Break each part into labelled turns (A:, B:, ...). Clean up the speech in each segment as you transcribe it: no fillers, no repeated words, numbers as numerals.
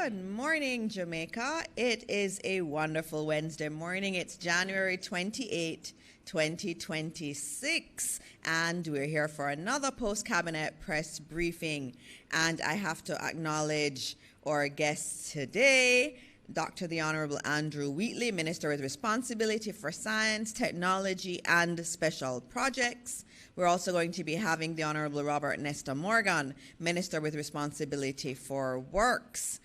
A: Good morning, Jamaica. It is a wonderful Wednesday morning. It's January 28, 2026, and we're here for another post-cabinet press briefing. And I have to acknowledge our guests today, Dr. the Honorable Andrew Wheatley, Minister with Responsibility for Science, Technology, and Special Projects. We're also going to be having the Honorable Robert Nesta Morgan, Minister with Responsibility for Works.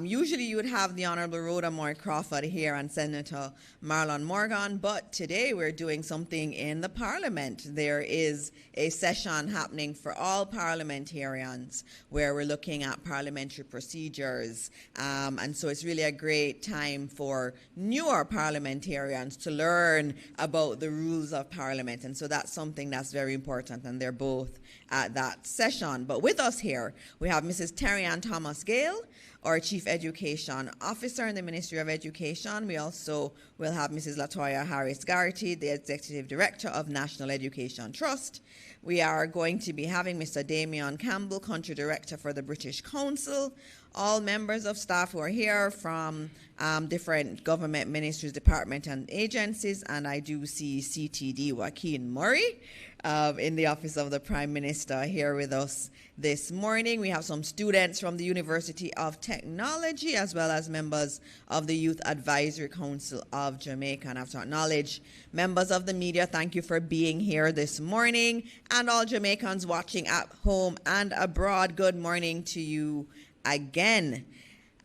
A: Usually you would have the Honorable Rhoda Moy Crawford here and Senator Marlon Morgan, but today we're doing something in the Parliament. There is a session happening for all parliamentarians where we're looking at parliamentary procedures. And so it's really a great time for newer parliamentarians to learn about the rules of Parliament. And so that's something that's very important, and they're both at that session. But with us here, we have Mrs. Terry Ann Thomas-Gale, our Chief Education Officer in the Ministry of Education. We also will have Mrs. Latoya Harris-Garrity, the Executive Director of National Education Trust. We are going to be having Mr. Damian Campbell, Country Director for the British Council. All members of staff who are here from different government ministries, departments, and agencies. And I do see CTD Joaquin Murray in the Office of the Prime Minister here with us this morning. We have some students from the University of Technology as well as members of the Youth Advisory Council of Jamaica. And I have to acknowledge members of the media, thank you for being here this morning. And all Jamaicans watching at home and abroad, good morning to you again.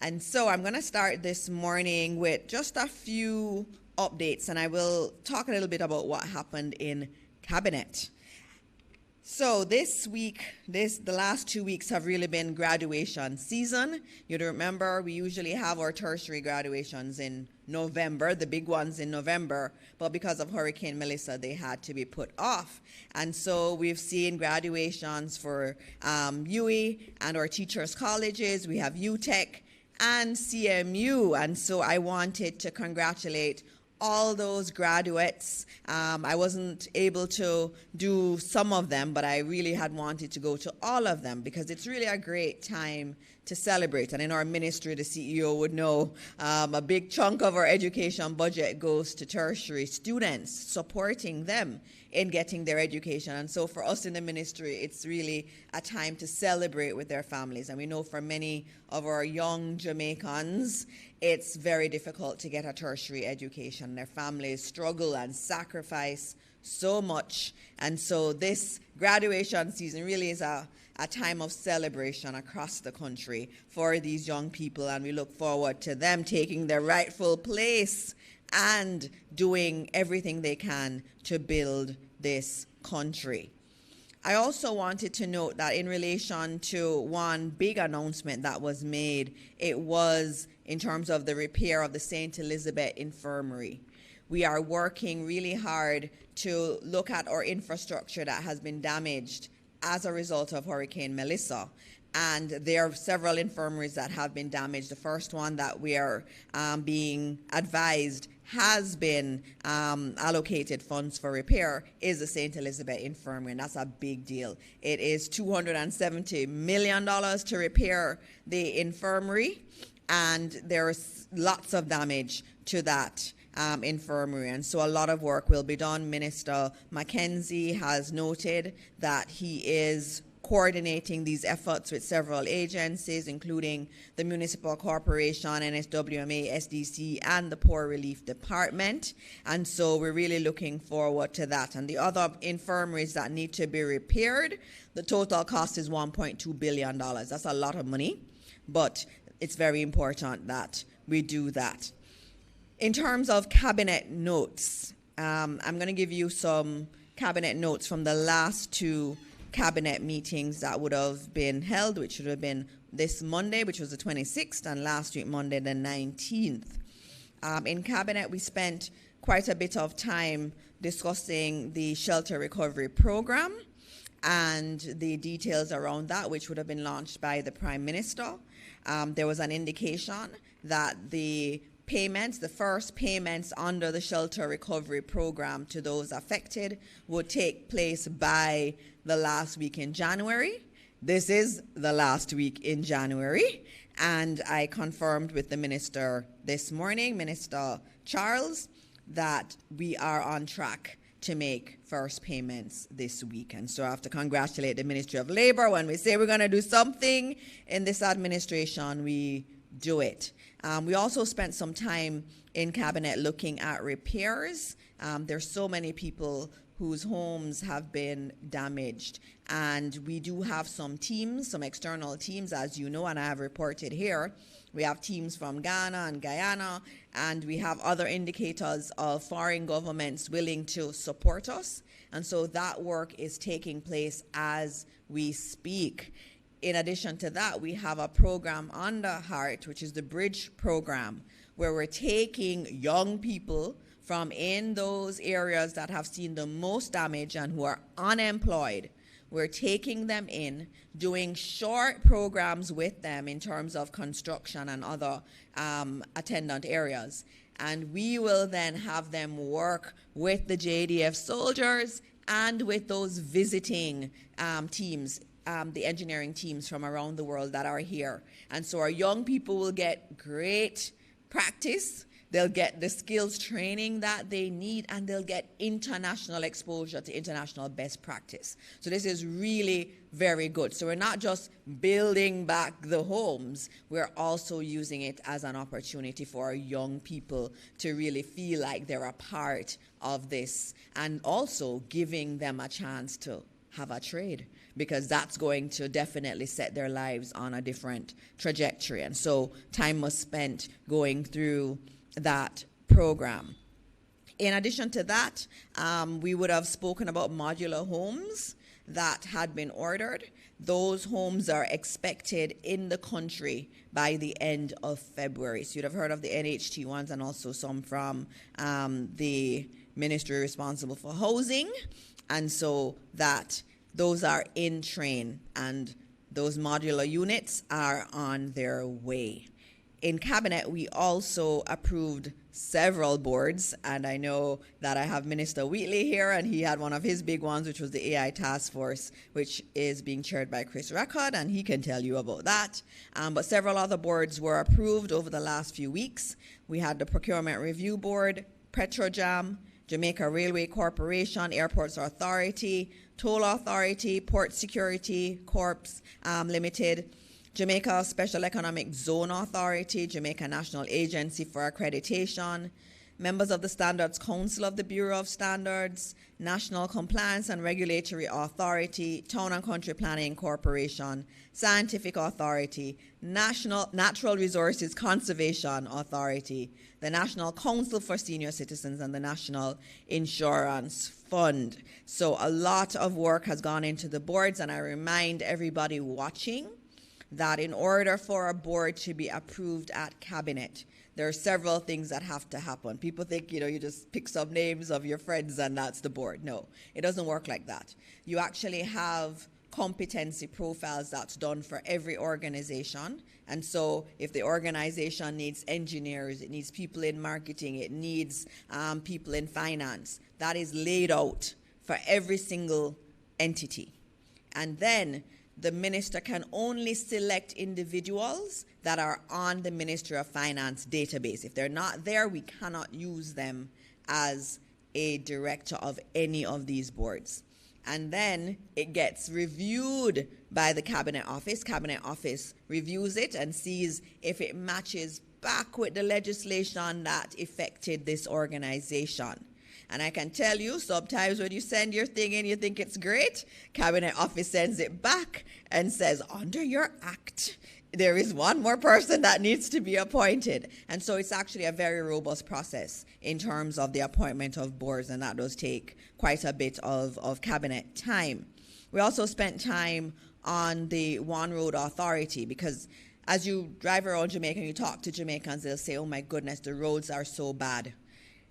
A: And so I'm going to start this morning with just a few updates, and I will talk a little bit about what happened in Cabinet. So this week, the last 2 weeks have really been graduation season. You'd remember we usually have our tertiary graduations in November, the big ones in November, but because of Hurricane Melissa, they had to be put off. And so we've seen graduations for UE and our teachers' colleges. We have UTech and CMU. And so I wanted to congratulate all those graduates. I wasn't able to do some of them, but I really had wanted to go to all of them because it's really a great time to celebrate. And in our ministry, the CEO would know a big chunk of our education budget goes to tertiary students, supporting them in getting their education. And so for us in the ministry, it's really a time to celebrate with their families. And we know for many of our young Jamaicans, it's very difficult to get a tertiary education. Their families struggle and sacrifice so much. And so this graduation season really is a time of celebration across the country for these young people. And we look forward to them taking their rightful place and doing everything they can to build this country. I also wanted to note that in relation to one big announcement that was made, it was in terms of the repair of the St. Elizabeth Infirmary. We are working really hard to look at our infrastructure that has been damaged as a result of Hurricane Melissa. And there are several infirmaries that have been damaged. The first one that we are being advised has been allocated funds for repair is the St. Elizabeth Infirmary, and that's a big deal. It is $270 million to repair the infirmary, and there's lots of damage to that infirmary, and so a lot of work will be done. Minister Mackenzie has noted that he is coordinating these efforts with several agencies, including the Municipal Corporation, NSWMA, SDC, and the Poor Relief Department. And so we're really looking forward to that. And the other infirmaries that need to be repaired, the total cost is $1.2 billion. That's a lot of money, but it's very important that we do that. In terms of cabinet notes, I'm going to give you some cabinet notes from the last two cabinet meetings that would have been held, which should have been this Monday, which was the 26th, and last week, Monday, the 19th. In cabinet, we spent quite a bit of time discussing the shelter recovery program and the details around that, which would have been launched by the Prime Minister. There was an indication that the payments, the first payments under the shelter recovery program to those affected would take place by the last week in January. this is the last week in January, and I confirmed with the minister this morning, Minister Charles, that we are on track to make first payments this week. And so I have to congratulate the Ministry of Labor. When we say we're going to do something in this administration, we do it. We also spent some time in Cabinet looking at repairs. There's so many people whose homes have been damaged. And we do have some teams, some external teams, as you know, and I have reported here. We have teams from Ghana and Guyana, and we have other indicators of foreign governments willing to support us. And so that work is taking place as we speak. In addition to that, we have a program on the heart, which is the Bridge program, where we're taking young people from in those areas that have seen the most damage and who are unemployed. We're taking them in, doing short programs with them in terms of construction and other attendant areas. And we will then have them work with the JDF soldiers and with those visiting teams, the engineering teams from around the world that are here. And so our young people will get great practice. They'll get the skills training that they need, and they'll get international exposure to international best practice. So this is really very good. So we're not just building back the homes, we're also using it as an opportunity for our young people to really feel like they're a part of this, and also giving them a chance to have a trade, because that's going to definitely set their lives on a different trajectory. And so time was spent going through that program. In addition to that, we would have spoken about modular homes that had been ordered. Those homes are expected in the country by the end of February. So you'd have heard of the NHT ones, and also some from the ministry responsible for housing. And so that those are in train, and those modular units are on their way. In Cabinet, we also approved several boards, and I know that I have Minister Wheatley here, and he had one of his big ones, which was the AI task force, which is being chaired by Chris Record, and he can tell you about that. But several other boards were approved over the last few weeks. We had the Procurement Review Board, Petrojam, Jamaica Railway Corporation, Airports Authority, Toll Authority, Port Security Corps Limited, Jamaica Special Economic Zone Authority, Jamaica National Agency for Accreditation, members of the Standards Council of the Bureau of Standards, National Compliance and Regulatory Authority, Town and Country Planning Corporation, Scientific Authority, Natural Resources Conservation Authority, the National Council for Senior Citizens, and the National Insurance Fund. So a lot of work has gone into the boards, and I remind everybody watching that in order for a board to be approved at Cabinet, there are several things that have to happen. People think, you just pick some names of your friends and that's the board. No, it doesn't work like that. You actually have competency profiles that's done for every organization. And so if the organization needs engineers, it needs people in marketing, it needs people in finance, that is laid out for every single entity. And then the minister can only select individuals that are on the Ministry of Finance database. If they're not there, we cannot use them as a director of any of these boards. And then it gets reviewed by the Cabinet Office. Cabinet Office reviews it and sees if it matches back with the legislation that affected this organization. And I can tell you, sometimes when you send your thing in, you think it's great. Cabinet Office sends it back and says, under your act, there is one more person that needs to be appointed. And so it's actually a very robust process in terms of the appointment of boards, and that does take quite a bit of Cabinet time. We also spent time on the One Road Authority, because as you drive around Jamaica and you talk to Jamaicans, they'll say, oh my goodness, the roads are so bad.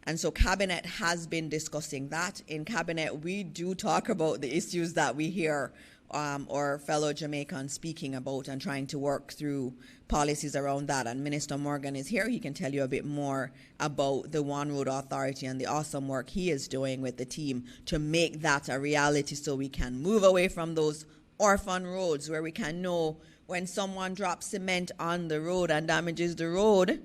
A: And so Cabinet has been discussing that. In Cabinet, we do talk about the issues that we hear our fellow Jamaicans speaking about and trying to work through policies around that. And Minister Morgan is here. He can tell you a bit more about the One Road Authority and the awesome work he is doing with the team to make that a reality so we can move away from those orphan roads, where we can know when someone drops cement on the road and damages the road,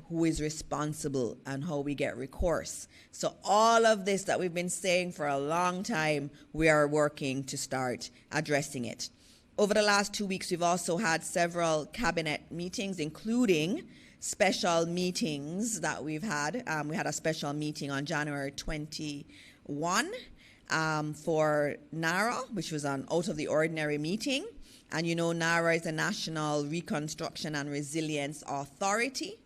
A: who is responsible and how we get recourse. So all of this that we've been saying for a long time, we are working to start addressing it. Over the last 2 weeks, we've also had several cabinet meetings, including special meetings that we've had. We had a special meeting on January 21 for NARA, which was an out-of-the-ordinary meeting. And you know, NARA is the National Reconstruction and Resilience Authority.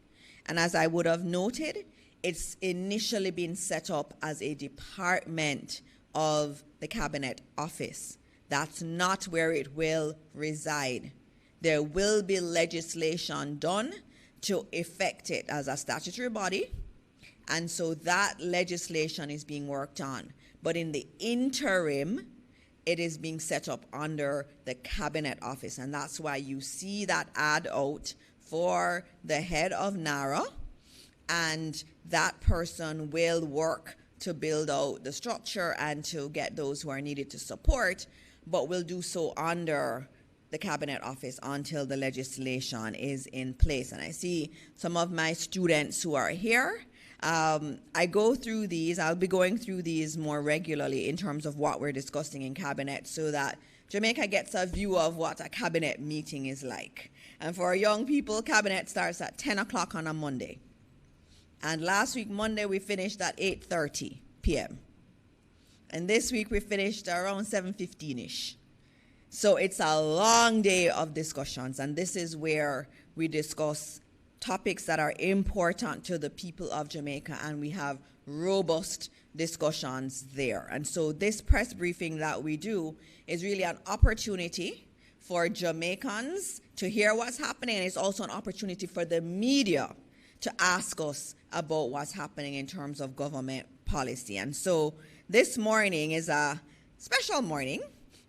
A: And as I would have noted, it's initially been set up as a department of the Cabinet Office. That's not where it will reside. There will be legislation done to effect it as a statutory body, and so that legislation is being worked on. But in the interim, it is being set up under the Cabinet Office, and that's why you see that ad out for the head of NARA, and that person will work to build out the structure and to get those who are needed to support, but will do so under the Cabinet Office until the legislation is in place. And I see some of my students who are here. I go through these. I'll be going through these more regularly in terms of what we're discussing in Cabinet, so that Jamaica gets a view of what a Cabinet meeting is like. And for our young people, Cabinet starts at 10 o'clock on a Monday. And last week, Monday, we finished at 8:30 p.m. And this week, we finished around 7:15-ish. So it's a long day of discussions, and this is where we discuss topics that are important to the people of Jamaica, and we have robust discussions there. And so this press briefing that we do is really an opportunity for Jamaicans to hear what's happening, and it's also an opportunity for the media to ask us about what's happening in terms of government policy. And so this morning is a special morning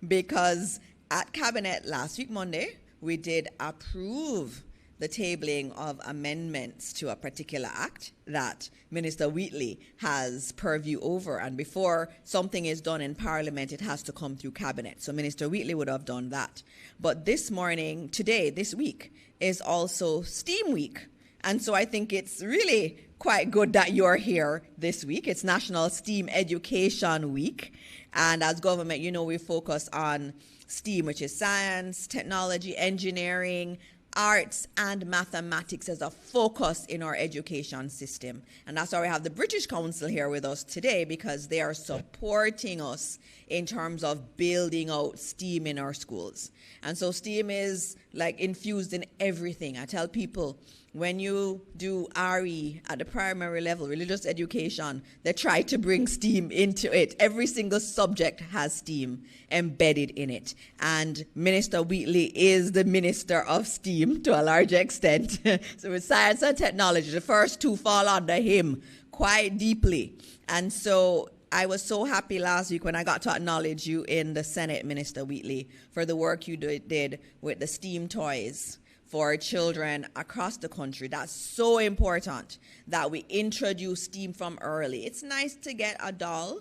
A: because at Cabinet last week, Monday, we did approve the tabling of amendments to a particular act that Minister Wheatley has purview over. And before something is done in Parliament, it has to come through Cabinet. So Minister Wheatley would have done that. But this morning, today, this week, is also STEAM Week. And so I think it's really quite good that you're here this week. It's National STEAM Education Week. And as government, you know, we focus on STEAM, which is science, technology, engineering, arts, and mathematics as a focus in our education system. And that's why we have the British Council here with us today, because they are supporting us in terms of building out STEAM in our schools. And so STEAM is like infused in everything. I tell people, when you do RE at the primary level, religious education, they try to bring STEAM into it. Every single subject has STEAM embedded in it. And Minister Wheatley is the minister of STEAM to a large extent. So with science and technology, the first two fall under him quite deeply. And so I was so happy last week when I got to acknowledge you in the Senate, Minister Wheatley, for the work you did with the STEAM toys for children across the country. That's so important that we introduce STEAM from early. It's nice to get a doll,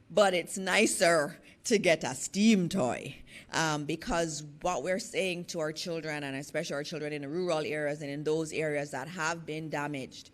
A: but it's nicer to get a STEAM toy, because what we're saying to our children, and especially our children in the rural areas and in those areas that have been damaged,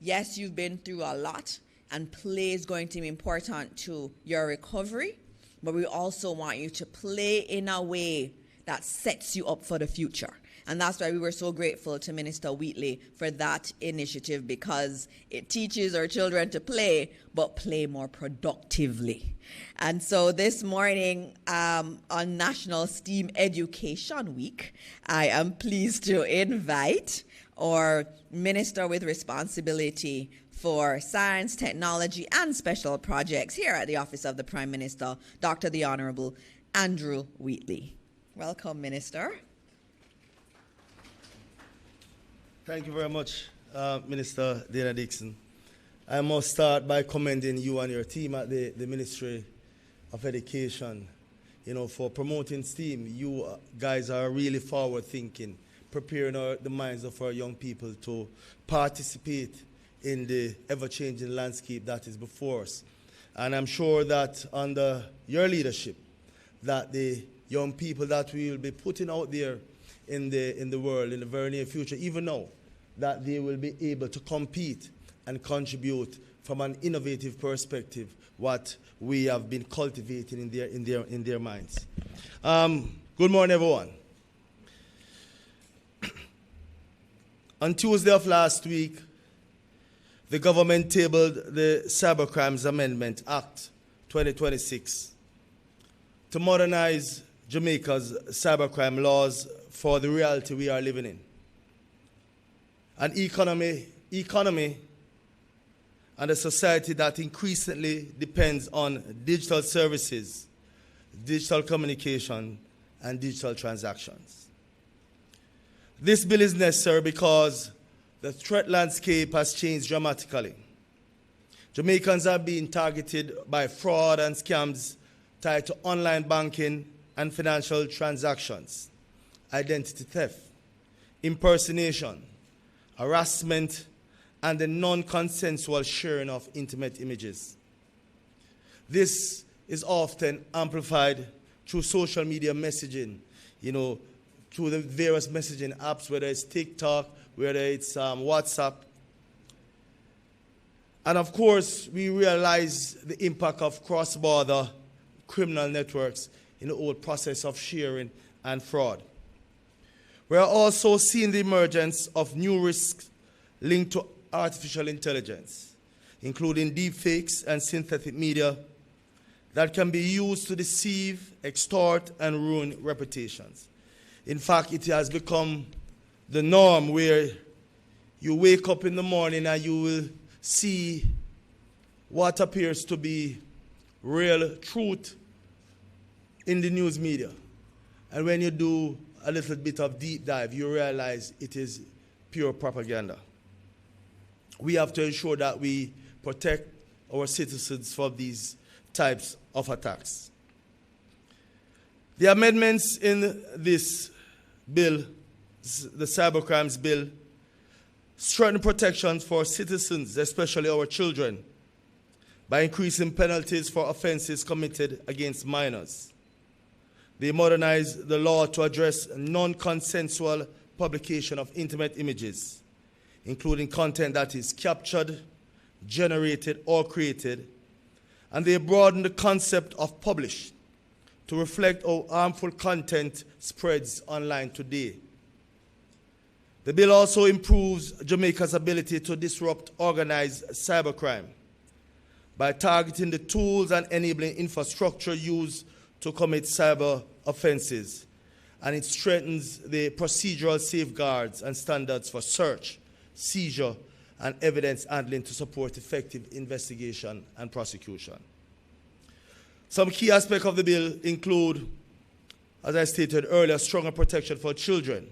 A: yes, you've been through a lot, and play is going to be important to your recovery, but we also want you to play in a way that sets you up for the future. And that's why we were so grateful to Minister Wheatley for that initiative, because it teaches our children to play, but play more productively. And so this morning on National STEAM Education Week, I am pleased to invite our Minister with responsibility for science, technology, and special projects here at the Office of the Prime Minister, Dr. the Honorable Andrew Wheatley. Welcome, Minister.
B: Thank you very much, Minister Dana Dixon. I must start by commending you and your team at the Ministry of Education, for promoting STEAM. You guys are really forward-thinking, preparing the minds of our young people to participate in the ever-changing landscape that is before us. And I'm sure that under your leadership, that the young people that we will be putting out there in the world in the very near future, even now, that they will be able to compete and contribute from an innovative perspective what we have been cultivating in their minds. Good morning, everyone. On Tuesday of last week, the government tabled the Cybercrimes Amendment Act 2026 to modernize Jamaica's cybercrime laws for the reality we are living in. An economy and a society that increasingly depends on digital services, digital communication, and digital transactions. This bill is necessary because the threat landscape has changed dramatically. Jamaicans are being targeted by fraud and scams tied to online banking and financial transactions, identity theft, impersonation, harassment, and the non-consensual sharing of intimate images. This is often amplified through social media messaging, through the various messaging apps, whether it's TikTok, whether it's WhatsApp. And of course, we realize the impact of cross-border criminal networks in the whole process of sharing and fraud. We are also seeing the emergence of new risks linked to artificial intelligence, including deepfakes and synthetic media that can be used to deceive, extort, and ruin reputations. In fact, it has become the norm where you wake up in the morning and you will see what appears to be real truth in the news media. And when you do a little bit of deep dive, you realize it is pure propaganda. We have to ensure that we protect our citizens from these types of attacks. The amendments in this bill, the Cybercrimes Bill, strengthen protections for citizens, especially our children, by increasing penalties for offenses committed against minors. They modernize the law to address non-consensual publication of intimate images, including content that is captured, generated, or created, and they broaden the concept of published to reflect how harmful content spreads online today. The bill also improves Jamaica's ability to disrupt organized cybercrime by targeting the tools and enabling infrastructure used to commit cyber offenses, and it strengthens the procedural safeguards and standards for search, seizure, and evidence handling to support effective investigation and prosecution. Some key aspects of the bill include, as I stated earlier, stronger protection for children.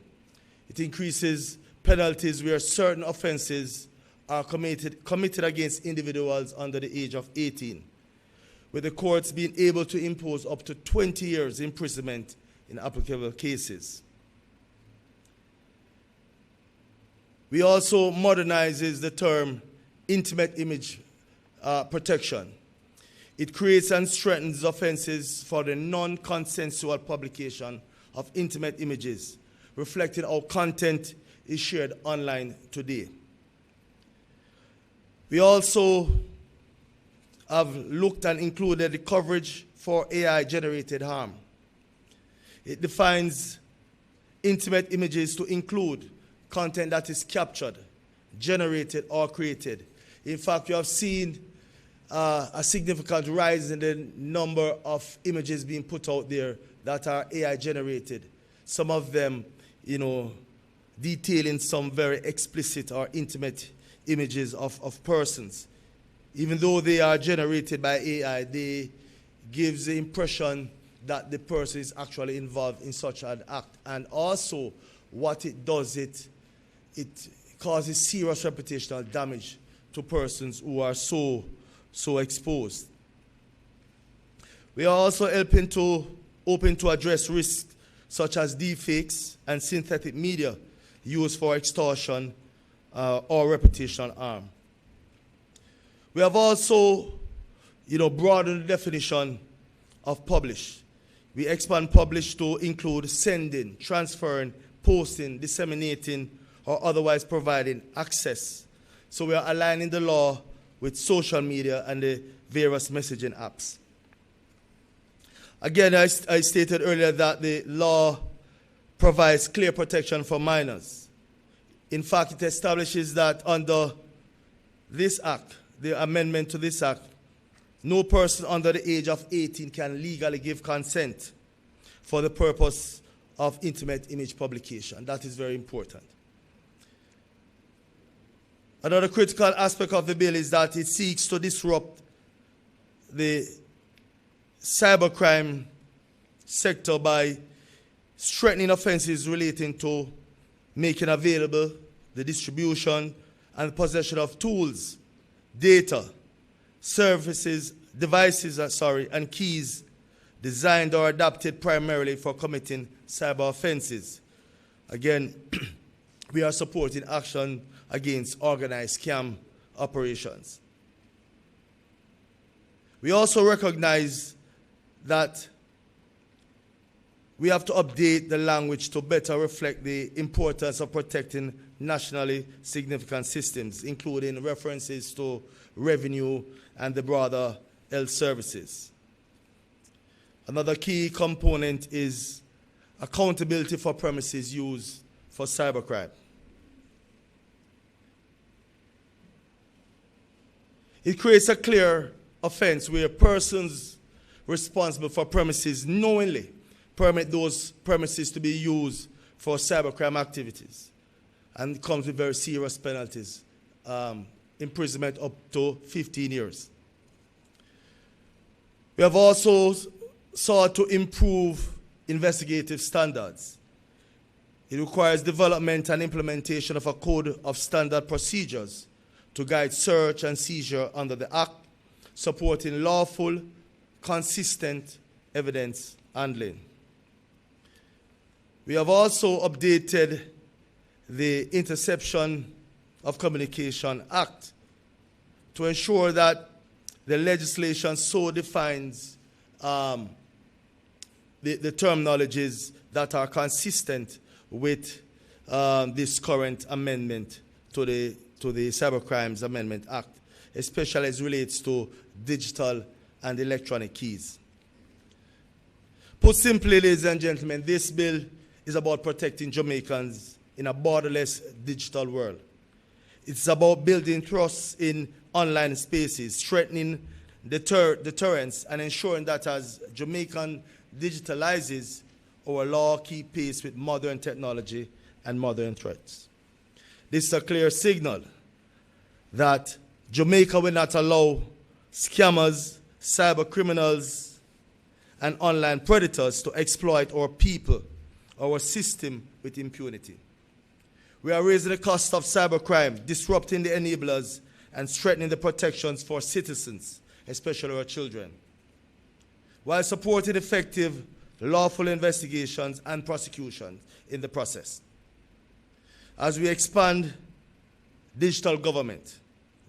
B: It increases penalties where certain offenses are committed against individuals under the age of 18, with the courts being able to impose up to 20 years imprisonment in applicable cases. We also modernizes the term intimate image protection. It creates and strengthens offenses for the non-consensual publication of intimate images, reflecting how content is shared online today. We also have looked and included the coverage for AI-generated harm. It defines intimate images to include content that is captured, generated, or created. In fact, you have seen a significant rise in the number of images being put out there that are AI-generated. Some of them, detailing some very explicit or intimate images of persons. Even though they are generated by AI, they give the impression that the person is actually involved in such an act. And also, what it does, it causes serious reputational damage to persons who are so exposed. We are also open to address risks such as deepfakes and synthetic media used for extortion or reputational harm. We have also, broadened the definition of publish, We expand publish to include sending, transferring, posting, disseminating, or otherwise providing access. So we are aligning the law with social media and the various messaging apps. Again, I stated earlier that the law provides clear protection for minors. In fact, it establishes that under this act, the amendment to this act, no person under the age of 18 can legally give consent for the purpose of intimate image publication. That is very important. Another critical aspect of the bill is that it seeks to disrupt the cybercrime sector by strengthening offenses relating to making available the distribution and possession of tools, data, services, devices, and keys designed or adapted primarily for committing cyber offenses. Again, we are supporting action against organized scam operations. We also recognize that we have to update the language to better reflect the importance of protecting nationally significant systems, including references to revenue and the broader health services. Another key component is accountability for premises used for cybercrime. It creates a clear offense where persons responsible for premises knowingly permit those premises to be used for cybercrime activities, and comes with very serious penalties, imprisonment up to 15 years. We have also sought to improve investigative standards. It requires development and implementation of a code of standard procedures to guide search and seizure under the Act, supporting lawful, consistent evidence handling. We have also updated the Interception of Communication Act to ensure that the legislation so defines the terminologies that are consistent with this current amendment to the Cybercrimes Amendment Act, especially as relates to digital and electronic keys. Put simply, ladies and gentlemen, this bill is about protecting Jamaicans in a borderless digital world. It's about building trust in online spaces, strengthening deterrence, and ensuring that as Jamaican digitalizes, our law keep pace with modern technology and modern threats. This is a clear signal that Jamaica will not allow scammers, cyber criminals, and online predators to exploit our people, our system with impunity. We are raising the cost of cybercrime, disrupting the enablers, and strengthening the protections for citizens, especially our children, while supporting effective, lawful investigations and prosecutions in the process. As we expand digital government,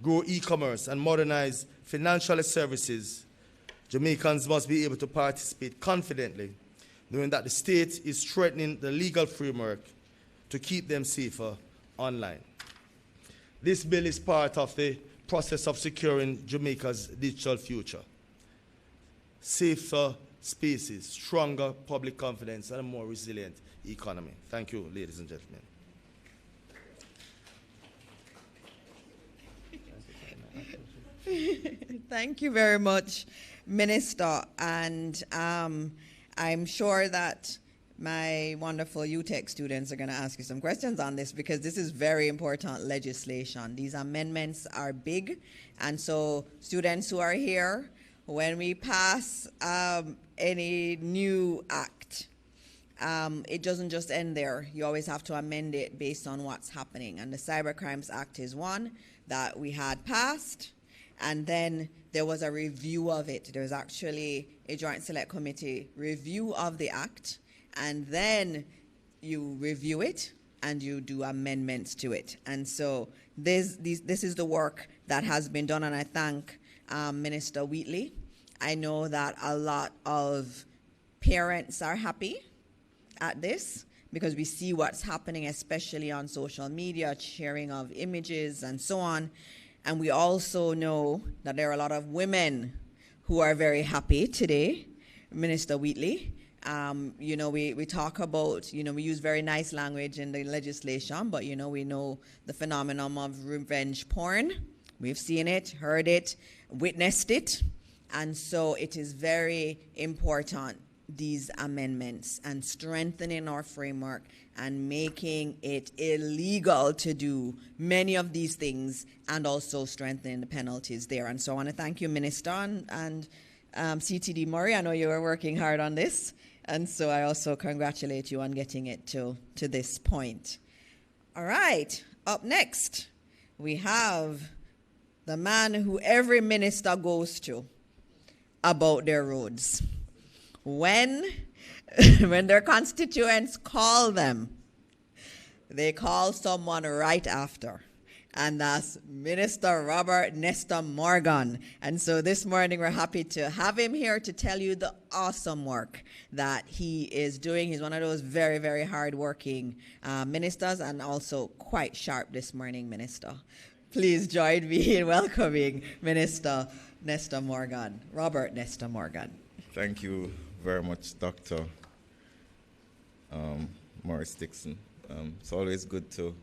B: grow e-commerce, and modernize financial services, Jamaicans must be able to participate confidently, knowing that the state is strengthening the legal framework to keep them safer online. This bill is part of the process of securing Jamaica's digital future. Safer spaces, stronger public confidence, and a more resilient economy. Thank you, ladies and gentlemen.
A: Thank you very much, Minister. And I'm sure that my wonderful UTech students are going to ask you some questions on this, because this is very important legislation. These amendments are big. And so students who are here, when we pass any new act, it doesn't just end there. You always have to amend it based on what's happening. And the Cybercrimes Act is one that we had passed. And then there was a review of it. There was actually a Joint Select Committee review of the act, and then you review it and you do amendments to it. And so this is the work that has been done, and I thank Minister Wheatley. I know that a lot of Parents are happy at this because we see what's happening, especially on social media, sharing of images and so on. And we also know that there are a lot of women who are very happy today, Minister Wheatley. We talk about, we use very nice language in the legislation, but, we know the phenomenon of revenge porn. We've seen it, heard it, witnessed it. And so it is very important, these amendments, and strengthening our framework and making it illegal to do many of these things, and also strengthening the penalties there. And so I want to thank you, Minister, and CTD Murray. I know you were working hard on this, and so I also congratulate you on getting it to this point. All right, up next, we have the man who every minister goes to about their roads. When their constituents call them, they call someone right after. And that's Minister Robert Nesta Morgan. And so this morning we're happy to have him here to tell you the awesome work that he is doing. He's one of those very, very hard-working ministers, and also quite sharp this morning, Minister. Please join me in welcoming Minister Nesta Morgan, Robert Nesta Morgan.
C: Thank you very much, Dr. Morris Dixon. It's always good to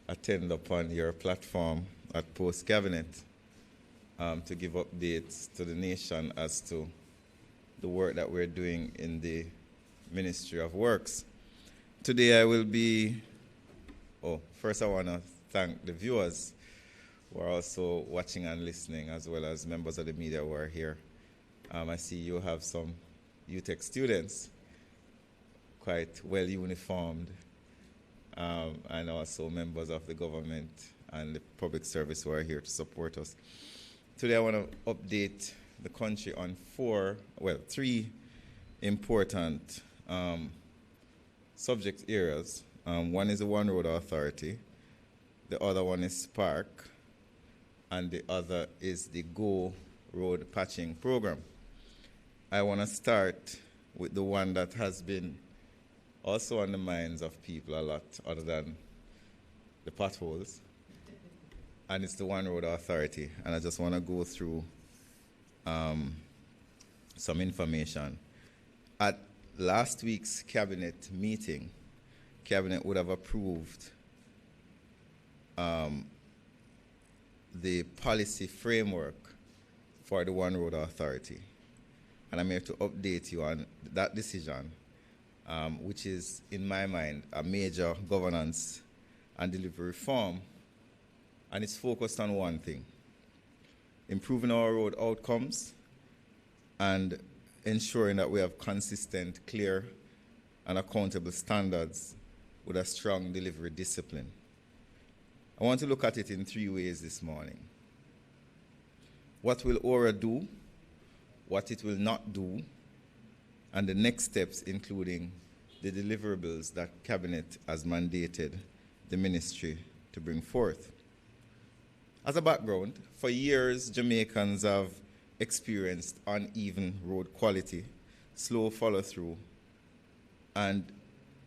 C: attend upon your platform at Post Cabinet to give updates to the nation as to the work that we're doing in the Ministry of Works. Today I will be, first I want to thank the viewers who are also watching and listening, as well as members of the media who are here. I see you have some UTech students, quite well uniformed, and also members of the government and the public service who are here to support us. Today I want to update the country on three important subject areas. One is the One Road Authority, the other one is Spark, and the other is the Go Road Patching Program. I want to start with the one that has been also on the minds of people a lot, other than the potholes, and it's the One Road Authority. And I just want to go through some information. At last week's cabinet meeting, cabinet would have approved the policy framework for the One Road Authority. And I'm here to update you on that decision, which is, in my mind, a major governance and delivery reform, and it's focused on one thing: improving our road outcomes and ensuring that we have consistent, clear, and accountable standards with a strong delivery discipline. I want to look at it in three ways this morning. What will ORA do, what it will not do, and the next steps, including the deliverables that Cabinet has mandated the ministry to bring forth. As a background, for years, Jamaicans have experienced uneven road quality, slow follow-through, and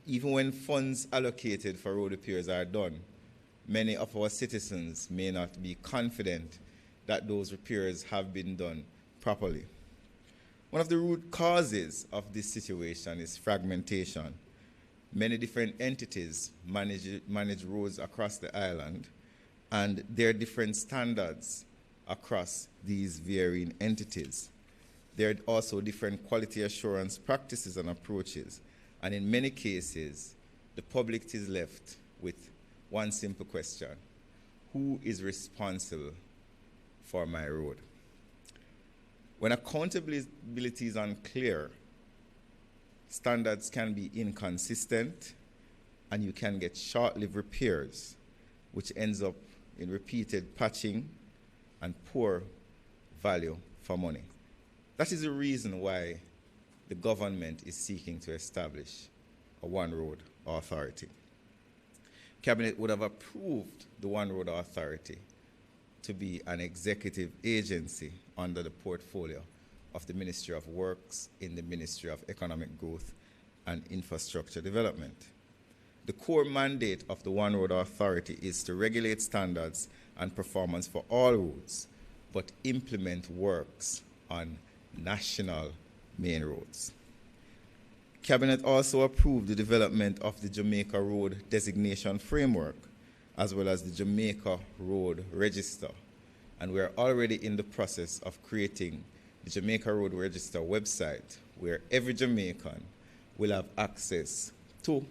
C: even when funds allocated for road repairs are done, many of our citizens may not be confident that those repairs have been done properly. One of the root causes of this situation is fragmentation. Many different entities manage roads across the island, and there are different standards across these varying entities. There are also different quality assurance practices and approaches, and in many cases, the public is left with one simple question: who is responsible for my road? When accountability is unclear, standards can be inconsistent, and you can get short-lived repairs, which ends up in repeated patching and poor value for money. That is the reason why the government is seeking to establish a One Road Authority. Cabinet would have approved the One Road Authority to be an executive agency under the portfolio of the Ministry of Works in the Ministry of Economic Growth and Infrastructure Development. The core mandate of the One Road Authority is to regulate standards and performance for all roads, but implement works on national main roads. Cabinet also approved the development of the Jamaica Road Designation Framework, as well as the Jamaica Road Register. And we're already in the process of creating the Jamaica Road Register website, where every Jamaican will have access to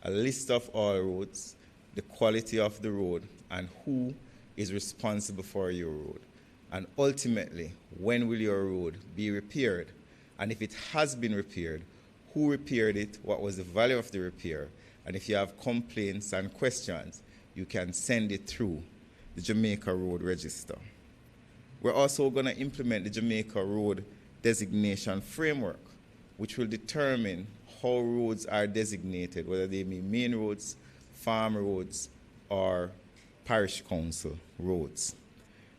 C: a list of all roads, the quality of the road, and who is responsible for your road. And ultimately, when will your road be repaired? And if it has been repaired, who repaired it, what was the value of the repair? And if you have complaints and questions, you can send it through the Jamaica Road Register. We're also going to implement the Jamaica Road Designation Framework, which will determine how roads are designated, whether they be main roads, farm roads, or parish council roads.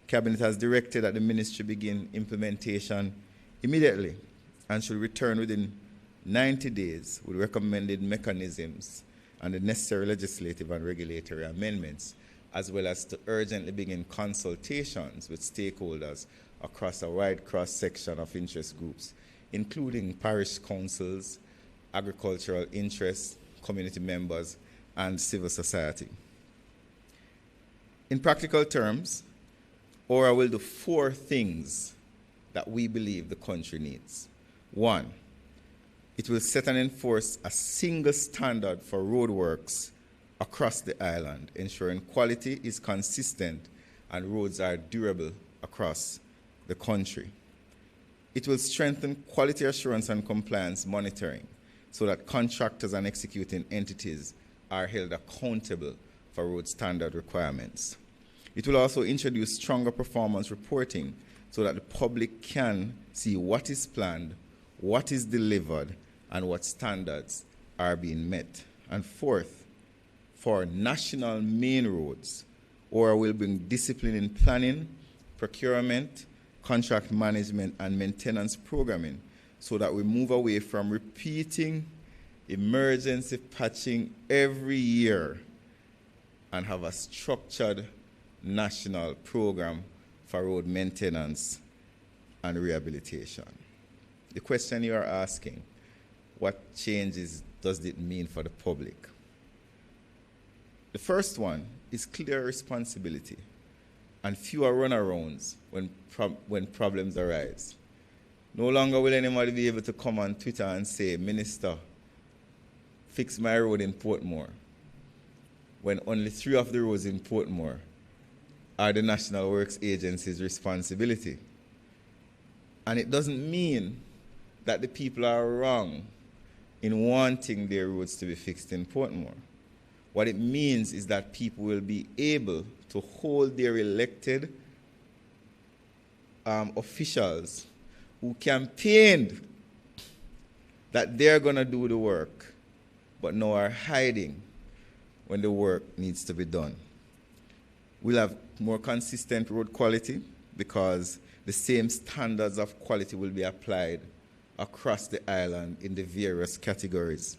C: Cabinet has directed that the ministry begin implementation immediately and should return within 90 days with recommended mechanisms and the necessary legislative and regulatory amendments, as well as to urgently begin consultations with stakeholders across a wide cross-section of interest groups, including parish councils, agricultural interests, community members, and civil society. In practical terms, ORA will do 4 things that we believe the country needs. 1, it will set and enforce a single standard for roadworks across the island, ensuring quality is consistent and roads are durable across the country. It will strengthen quality assurance and compliance monitoring so that contractors and executing entities are held accountable for road standard requirements. It will also introduce stronger performance reporting so that the public can see what is planned, what is delivered, and what standards are being met. And 4th, for national main roads, ORA will bring discipline in planning, procurement, contract management, and maintenance programming so that we move away from repeating emergency patching every year and have a structured national program for road maintenance and rehabilitation. The question you are asking, what changes does it mean for the public? The first one is clear responsibility and fewer runarounds when problems arise. No longer will anybody be able to come on Twitter and say, "Minister, fix my road in Portmore," when only 3 of the roads in Portmore are the National Works Agency's responsibility. And it doesn't mean that the people are wrong in wanting their roads to be fixed in Portmore. What it means is that people will be able to hold their elected officials who campaigned that they're going to do the work, but now are hiding when the work needs to be done. We'll have more consistent road quality because the same standards of quality will be applied across the island in the various categories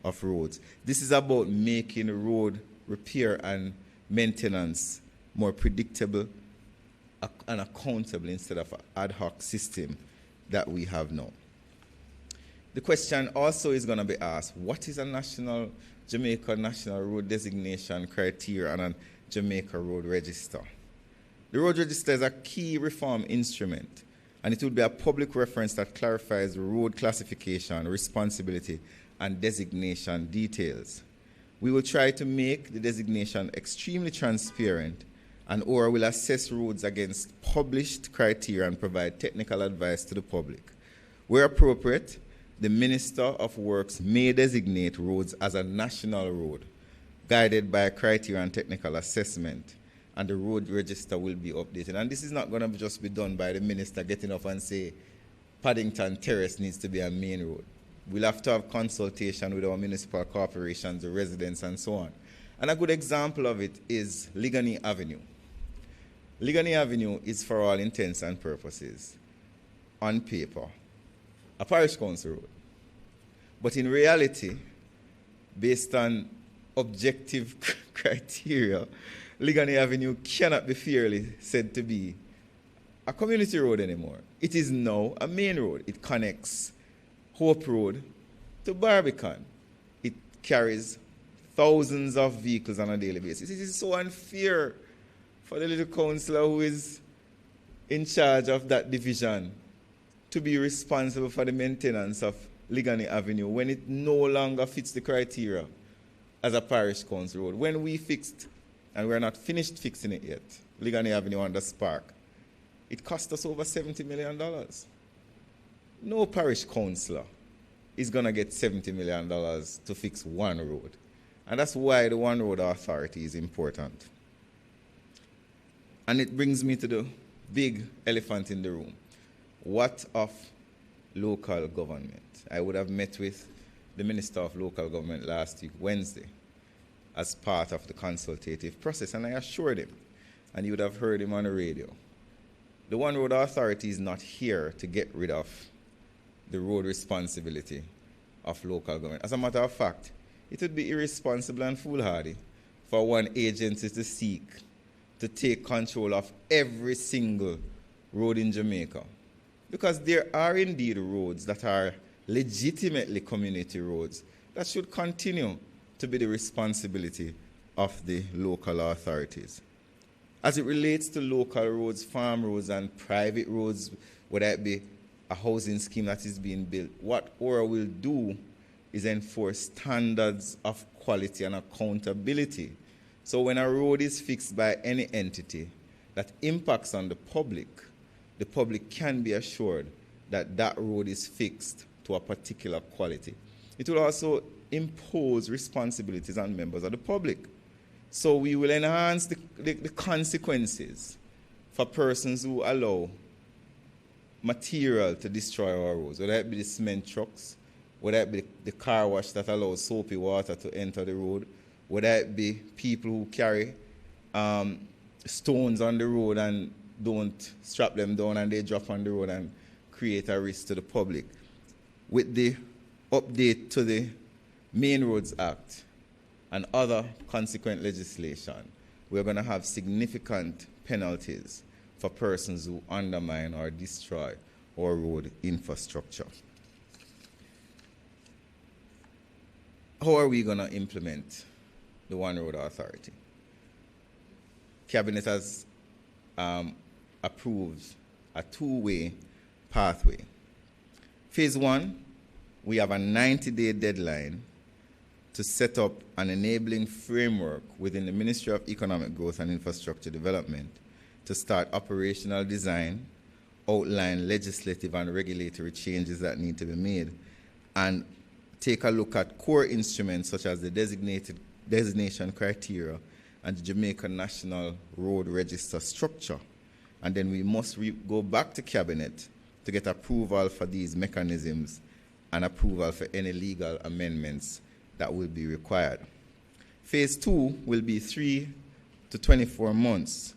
C: of roads. This is about making road repair and maintenance more predictable and accountable instead of an ad hoc system that we have now. The question also is going to be asked, what is a Jamaica National Road Designation Criteria and a Jamaica Road Register? The Road Register is a key reform instrument, and it will be a public reference that clarifies road classification, responsibility, and designation details. We will try to make the designation extremely transparent, and ORA will assess roads against published criteria and provide technical advice to the public. Where appropriate, the Minister of Works may designate roads as a national road, guided by a criteria and technical assessment, and the road register will be updated. And this is not going to just be done by the minister getting up and say, Paddington Terrace needs to be a main road. We'll have to have consultation with our municipal corporations, the residents, and so on. And a good example of it is Ligani Avenue. Ligani Avenue is, for all intents and purposes, on paper, a parish council road. But in reality, based on objective criteria, Ligani Avenue cannot be fairly said to be a community road anymore. It is now a main road. It connects Hope Road to Barbican. It carries thousands of vehicles on a daily basis. It is so unfair for the little councillor who is in charge of that division to be responsible for the maintenance of Ligani Avenue when it no longer fits the criteria as a parish council road. When we fixed, and we're not finished fixing it yet, Ligani Avenue under Spark, it cost us over $70 million. No parish councillor is going to get $70 million to fix one road. And that's why the One Road Authority is important. And it brings me to the big elephant in the room. What of local government? I would have met with the Minister of Local Government last week, Wednesday, as part of the consultative process, and I assured him, and you would have heard him on the radio, the One Road Authority is not here to get rid of the road responsibility of local government. As a matter of fact, it would be irresponsible and foolhardy for one agency to seek to take control of every single road in Jamaica. Because there are indeed roads that are legitimately community roads that should continue to be the responsibility of the local authorities. As it relates to local roads, farm roads, and private roads, whether it be a housing scheme that is being built, what ORA will do is enforce standards of quality and accountability. So when a road is fixed by any entity that impacts on the public can be assured that that road is fixed to a particular quality. It will also impose responsibilities on members of the public. So we will enhance the consequences for persons who allow material to destroy our roads, whether it be the cement trucks, whether it be the car wash that allows soapy water to enter the road, whether it be people who carry stones on the road and don't strap them down and they drop on the road and create a risk to the public. With the update to the Main Roads Act and other consequent legislation, we're going to have significant penalties for persons who undermine or destroy our road infrastructure. How are we going to implement the One Road Authority? Cabinet has approved a two-way pathway. Phase 1, we have a 90-day deadline to set up an enabling framework within the Ministry of Economic Growth and Infrastructure Development to start operational design, outline legislative and regulatory changes that need to be made, and take a look at core instruments such as the designation criteria and the Jamaica National Road Register structure. And then we must go back to Cabinet to get approval for these mechanisms and approval for any legal amendments that will be required. Phase 2 will be 3 to 24 months.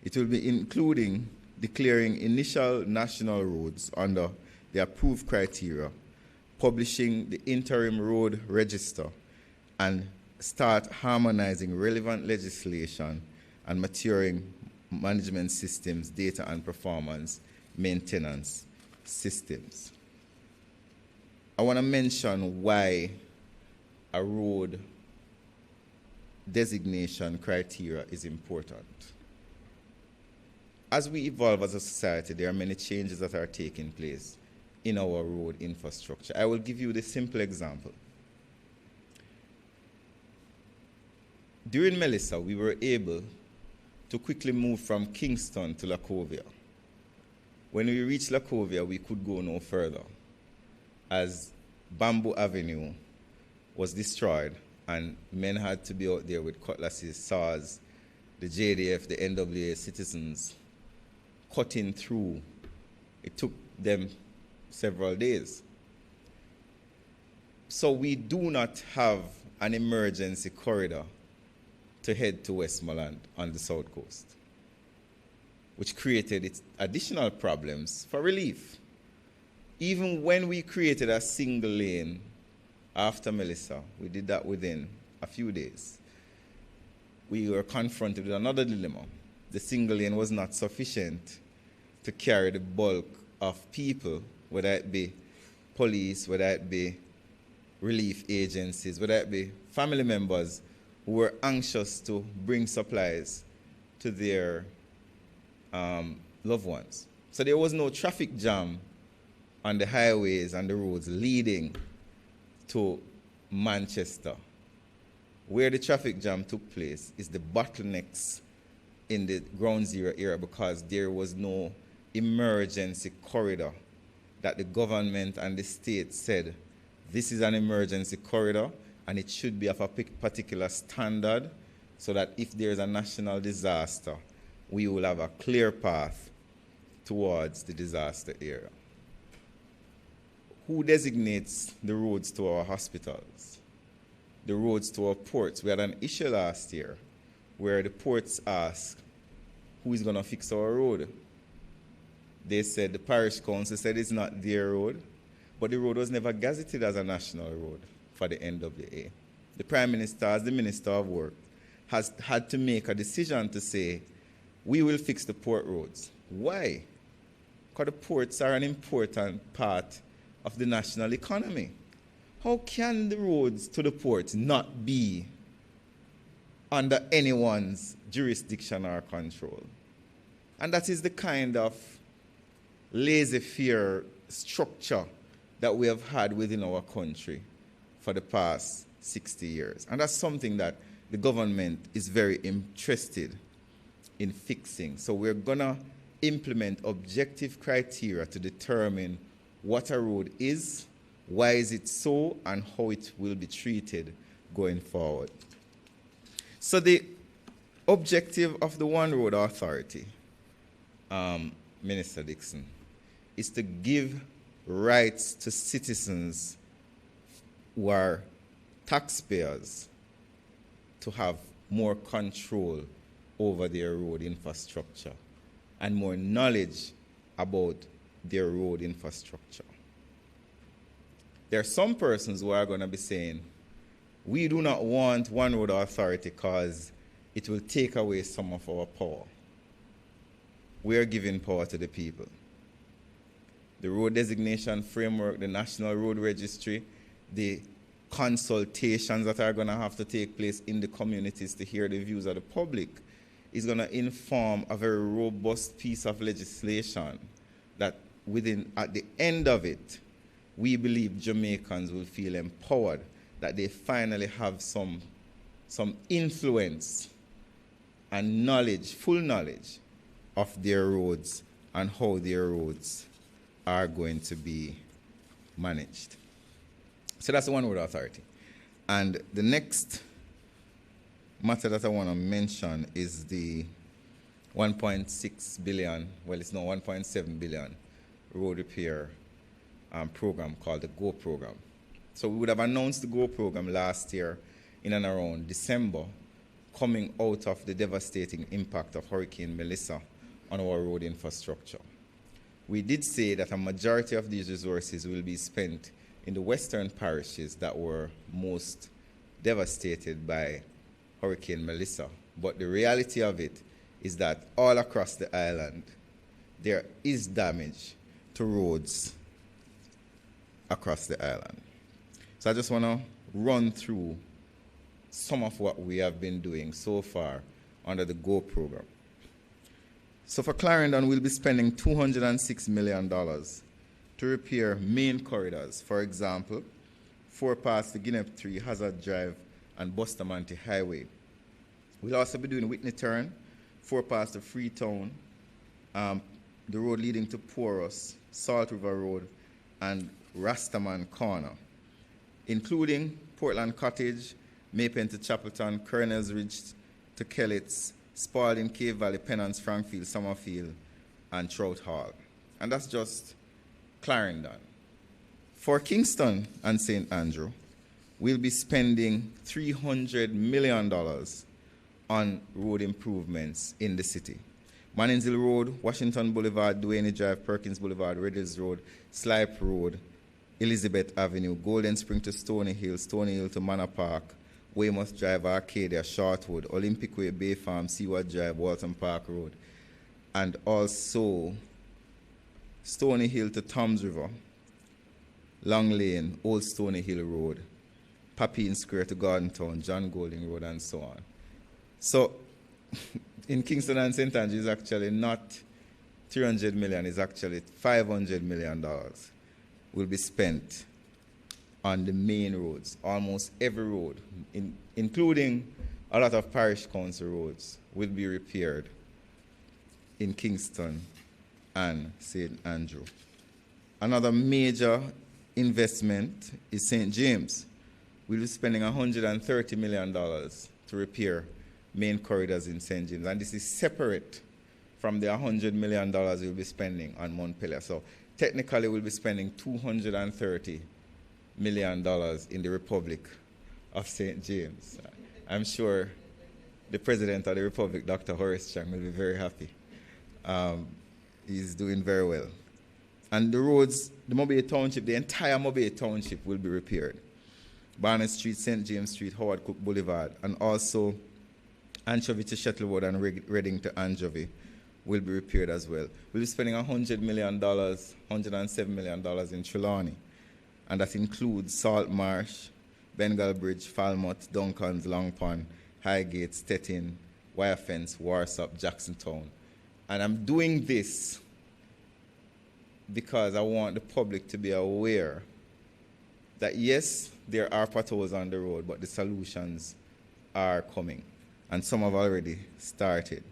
C: It will be including declaring initial national roads under the approved criteria, publishing the interim road register, and start harmonizing relevant legislation and maturing management systems, data and performance maintenance systems. I want to mention why a road designation criteria is important. As we evolve as a society, there are many changes that are taking place in our road infrastructure. I will give you the simple example. During Melissa, we were able to quickly move from Kingston to Lacovia. When we reached Lacovia, we could go no further, as Bamboo Avenue was destroyed and men had to be out there with cutlasses, saws, the JDF, the NWA citizens cutting through. It took them several days. So we do not have an emergency corridor to head to Westmoreland on the South Coast, which created its additional problems for relief. even when we created a single lane after Melissa, we did that within a few days, we were confronted with another dilemma. The single lane was not sufficient to carry the bulk of people, whether it be police, whether it be relief agencies, whether it be family members who were anxious to bring supplies to their loved ones. So there was no traffic jam on the highways and the roads leading to Manchester. Where the traffic jam took place is the bottlenecks in the ground zero area, because there was no emergency corridor that the government and the state said, this is an emergency corridor and it should be of a particular standard, so that if there is a national disaster, we will have a clear path towards the disaster area. Who designates the roads to our hospitals, the roads to our ports? We had an issue last year where the ports asked, who is going to fix our road? They said, the parish council said it's not their road, but the road was never gazetted as a national road for the NWA. The Prime Minister, as the Minister of Work, has had to make a decision to say, we will fix the port roads. Why? Because the ports are an important part of the national economy. How can the roads to the ports not be under anyone's jurisdiction or control? And that is the kind of laissez-faire structure that we have had within our country for the past 60 years. And that's something that the government is very interested in fixing. So we're going to implement objective criteria to determine what a road is, why is it so, and how it will be treated going forward. So the objective of the One Road Authority, Minister Dixon, is to give rights to citizens who are taxpayers to have more control over their road infrastructure and more knowledge about their road infrastructure. There are some persons who are going to be saying, we do not want One Road Authority because it will take away some of our power. We are giving power to the people. The road designation framework, the National Road Registry, the consultations that are going to have to take place in the communities to hear the views of the public is going to inform a very robust piece of legislation that at the end of it, we believe Jamaicans will feel empowered, that they finally have some influence and knowledge, full knowledge of their roads and how their roads are going to be managed. So that's the One Road Authority. And the next matter that I want to mention is the 1.6 billion, well, it's now 1.7 billion road repair program called the GO program. So we would have announced the GO program last year in and around December, coming out of the devastating impact of Hurricane Melissa on our road infrastructure. We did say that a majority of these resources will be spent in the western parishes that were most devastated by Hurricane Melissa. But the reality of it is that all across the island, there is damage to roads across the island. So I just want to run through some of what we have been doing so far under the GO program. So for Clarendon, we'll be spending $206 million to repair main corridors. For example, 4 past the Guinea 3, Hazard Drive, and Bustamante Highway. We'll also be doing Whitney Turn, 4 past the Freetown, the road leading to Porus, Salt River Road, and Rastaman Corner, including Portland Cottage, Maypen to Chapelton, Colonel's Ridge to Kellets, Spalding, Cave Valley, Pennants, Frankfield, Summerfield, and Trout Hall. And that's just Clarendon. For Kingston and St. Andrew, we'll be spending $300 million on road improvements in the city. Mannings Hill Road, Washington Boulevard, Duane Drive, Perkins Boulevard, Red Hills Road, Slipe Road, Elizabeth Avenue, Golden Spring to Stony Hill to Manor Park, Weymouth Drive, Arcadia, Shortwood, Olympic Way, Bay Farm, Seaward Drive, Walton Park Road, and also Stony Hill to Toms River, Long Lane, Old Stony Hill Road, Papine Square to Garden Town, John Golding Road, and so on. So in Kingston and St. Andrews, it's actually not 300 million, it's actually $500 million will be spent on the main roads. Almost every road, including a lot of parish council roads, will be repaired in Kingston and St. Andrew. Another major investment is St. James. We'll be spending $130 million to repair main corridors in St. James, and this is separate from the $100 million we'll be spending on Montpelier. So technically, we'll be spending $230 million in the Republic of St. James. I'm sure the President of the Republic, Dr. Horace Chang, will be very happy. He's doing very well. And the roads, the Mobile Township, the entire Mobile Township will be repaired. Barnett Street, St. James Street, Howard Cook Boulevard, and also Anchovy to Shuttlewood and Reading to Anchovy will be repaired as well. We'll be spending $100 million, $107 million in Trelawney, and that includes Salt Marsh, Bengal Bridge, Falmouth, Duncans, Long Pond, Highgate, Stettin, Wire Fence, Warsop, Jacksontown. And I'm doing this because I want the public to be aware that yes, there are potholes on the road, but the solutions are coming, and some have already started.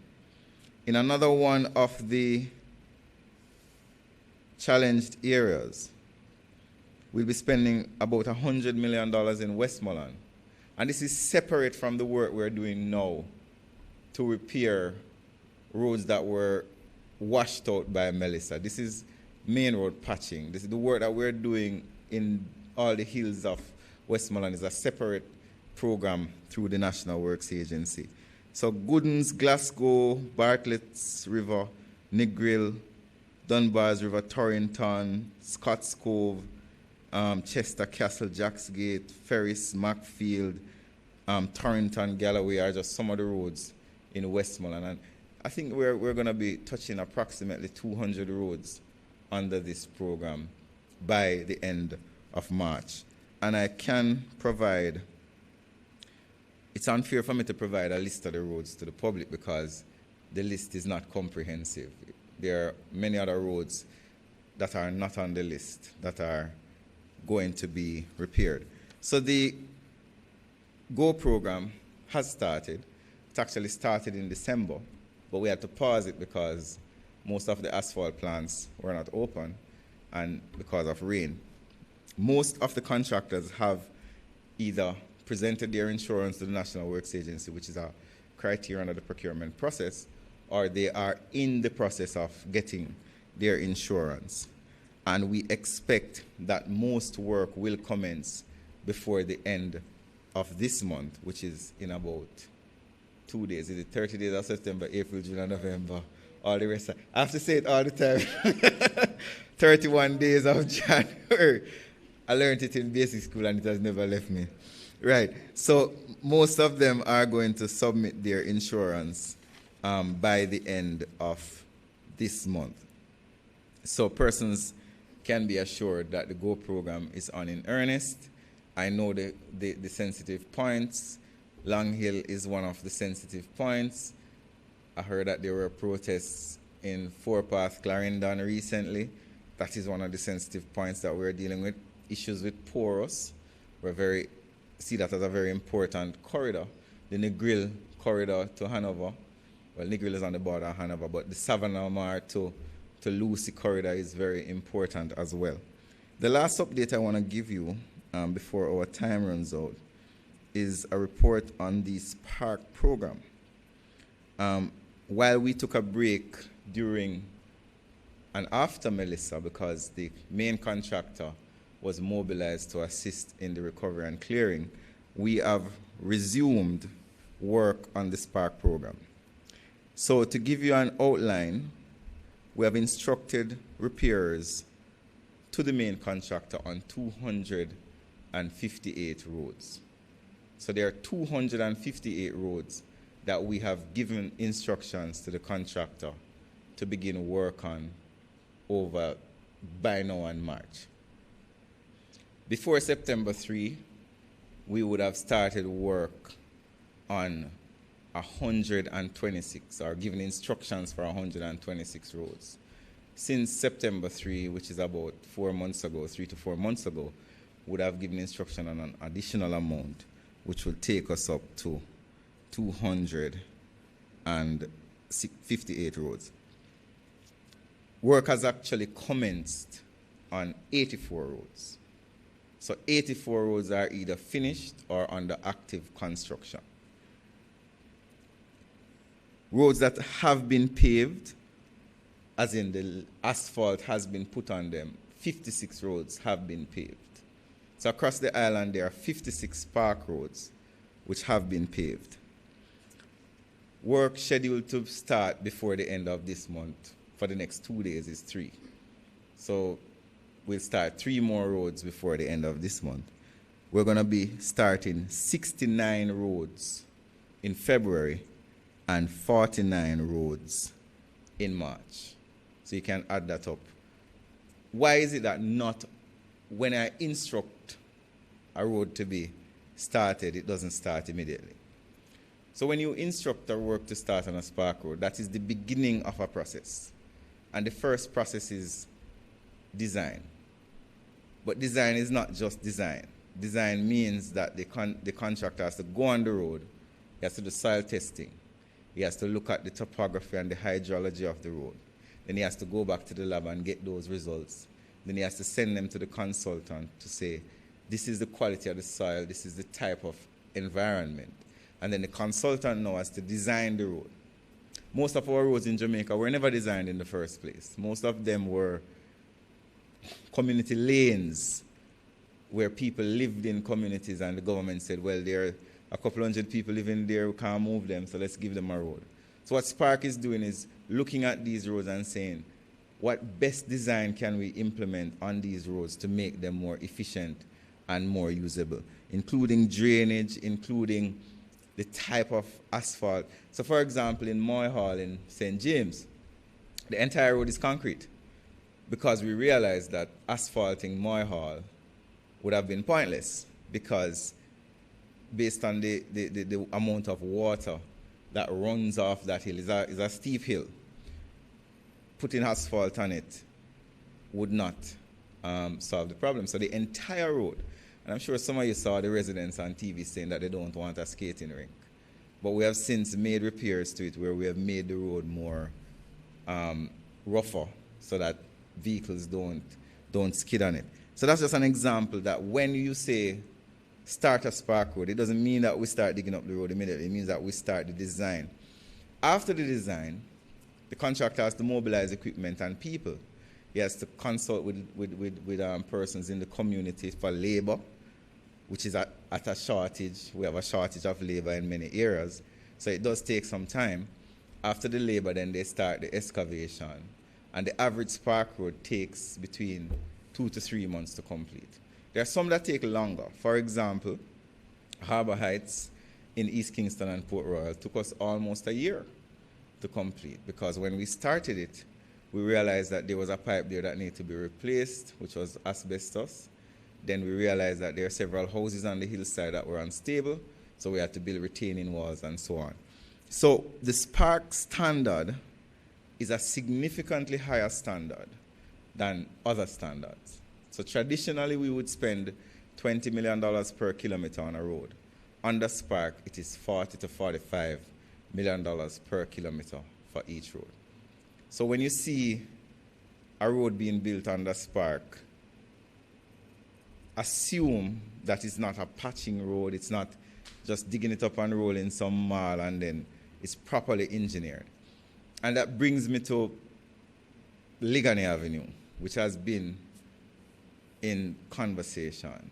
C: In another one of the challenged areas, we'll be spending about $100 million in Westmoreland. And this is separate from the work we're doing now to repair roads that were washed out by Melissa. This is main road patching. This is the work that we're doing in all the hills of Westmoreland is a separate program through the National Works Agency. So Goodens, Glasgow, Bartlett's River, Negril, Dunbar's River, Torrington, Scotts Cove, Chester Castle, Jacks Gate, Ferris, Macfield, Torrington, Galloway are just some of the roads in Westmoreland. And I think we're going to be touching approximately 200 roads under this program by the end of March. And I can provide, it's unfair for me to provide a list of the roads to the public because the list is not comprehensive. There are many other roads that are not on the list that are going to be repaired. So the GO program has started. It actually started in December, but we had to pause it because most of the asphalt plants were not open and because of rain. Most of the contractors have either presented their insurance to the National Works Agency, which is a criteria under the procurement process, or they are in the process of getting their insurance. And we expect that most work will commence before the end of this month, which is in about 2 days. Is it 30 days of September, April, June, and November? All the rest. I have to say it all the time. 31 days of January. I learned it in basic school and it has never left me. Right. So most of them are going to submit their insurance by the end of this month. So persons can be assured that the GO program is on in earnest. I know the sensitive points. Long Hill is one of the sensitive points. I heard that there were protests in Forepath, Clarendon recently. That is one of the sensitive points that we're dealing with. Issues with porous. We see that as a very important corridor. The Negril corridor to Hanover. Well, Negril is on the border of Hanover, but the Savannah to Lucy corridor is very important as well. The last update I want to give you before our time runs out is a report on the Spark program. While we took a break during and after Melissa because the main contractor was mobilized to assist in the recovery and clearing, we have resumed work on the Spark program. So to give you an outline, we have instructed repairs to the main contractor on 258 roads. So there are 258 roads that we have given instructions to the contractor to begin work on over by now and March. Before September 3, we would have started work on 126, or given instructions for 126 roads. Since September 3, which is about 4 months ago, 3 to 4 months ago, would have given instruction on an additional amount, which will take us up to 258 roads. Work has actually commenced on 84 roads. So 84 roads are either finished or under active construction. Roads that have been paved, as in the asphalt has been put on them, 56 roads have been paved. So across the island, there are 56 park roads which have been paved. Work scheduled to start before the end of this month for the next 2 days is 3. So we'll start 3 more roads before the end of this month. We're going to be starting 69 roads in February and 49 roads in March. So you can add that up. Why is it that not when I instruct a road to be started, it doesn't start immediately? So when you instruct a work to start on a spark road, that is the beginning of a process. And the first process is design. But design is not just design. Design means that the contractor has to go on the road, he has to do soil testing, he has to look at the topography and the hydrology of the road. Then he has to go back to the lab and get those results. Then he has to send them to the consultant to say, this is the quality of the soil, this is the type of environment. And then the consultant now has to design the road. Most of our roads in Jamaica were never designed in the first place. Most of them were community lanes where people lived in communities and the government said, well, there are a couple hundred people living there who can't move them, so let's give them a road. So what Spark is doing is looking at these roads and saying, what best design can we implement on these roads to make them more efficient and more usable, including drainage, including the type of asphalt. So for example, in Moy Hall in St. James, the entire road is concrete because we realized that asphalting Moy Hall would have been pointless because based on the amount of water that runs off that hill, is a steep hill. Putting asphalt on it would not solve the problem. So the entire road, and I'm sure some of you saw the residents on TV saying that they don't want a skating rink. But we have since made repairs to it where we have made the road more rougher so that vehicles don't skid on it. So that's just an example that when you say start a spark road, it doesn't mean that we start digging up the road immediately. It means that we start the design. After the design, the contractor has to mobilize equipment and people. He has to consult with persons in the community for labor, which is at a shortage. We have a shortage of labor in many areas. So it does take some time. After the labor, then they start the excavation. And the average spark road takes between 2 to 3 months to complete. There are some that take longer. For example, Harbour Heights in East Kingston and Port Royal took us almost a year to complete because when we started it, we realized that there was a pipe there that needed to be replaced, which was asbestos. Then we realized that there are several houses on the hillside that were unstable, so we had to build retaining walls and so on. So the Spark standard is a significantly higher standard than other standards. So traditionally, we would spend $20 million per kilometer on a road. Under Spark, it is $40 to $45 million per kilometer for each road. So when you see a road being built under Spark, assume that it's not a patching road, it's not just digging it up and rolling some mall and then it's properly engineered. And that brings me to Ligani Avenue, which has been in conversation.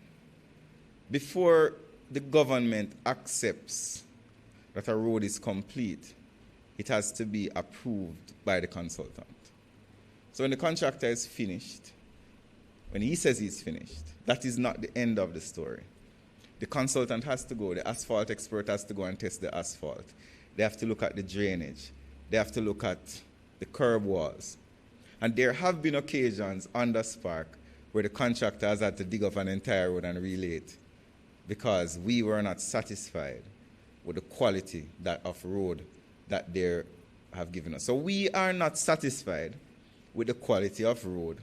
C: Before the government accepts that a road is complete, it has to be approved by the consultant. So when the contractor is finished, when he says he's finished, that is not the end of the story. The consultant has to go, the asphalt expert has to go and test the asphalt. They have to look at the drainage. They have to look at the curb walls. And there have been occasions under Spark where the contractor has had to dig up an entire road and relay it because we were not satisfied with the quality of road that they have given us. So we are not satisfied with the quality of road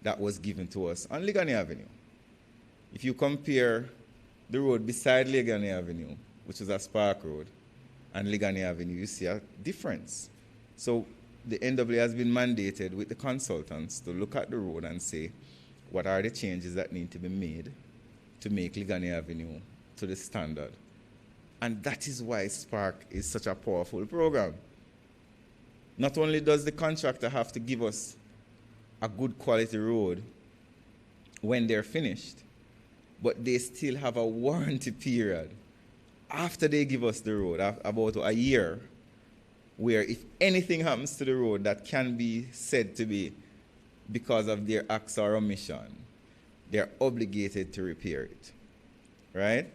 C: that was given to us on Ligani Avenue. If you compare the road beside Ligani Avenue, which is a Spark Road, and Ligani Avenue, you see a difference. So the NWA has been mandated with the consultants to look at the road and say, what are the changes that need to be made to make Ligani Avenue to the standard? And that is why Spark is such a powerful program. Not only does the contractor have to give us a good quality road when they're finished, but they still have a warranty period after they give us the road, about a year, where if anything happens to the road that can be said to be because of their acts or omission, they're obligated to repair it, right?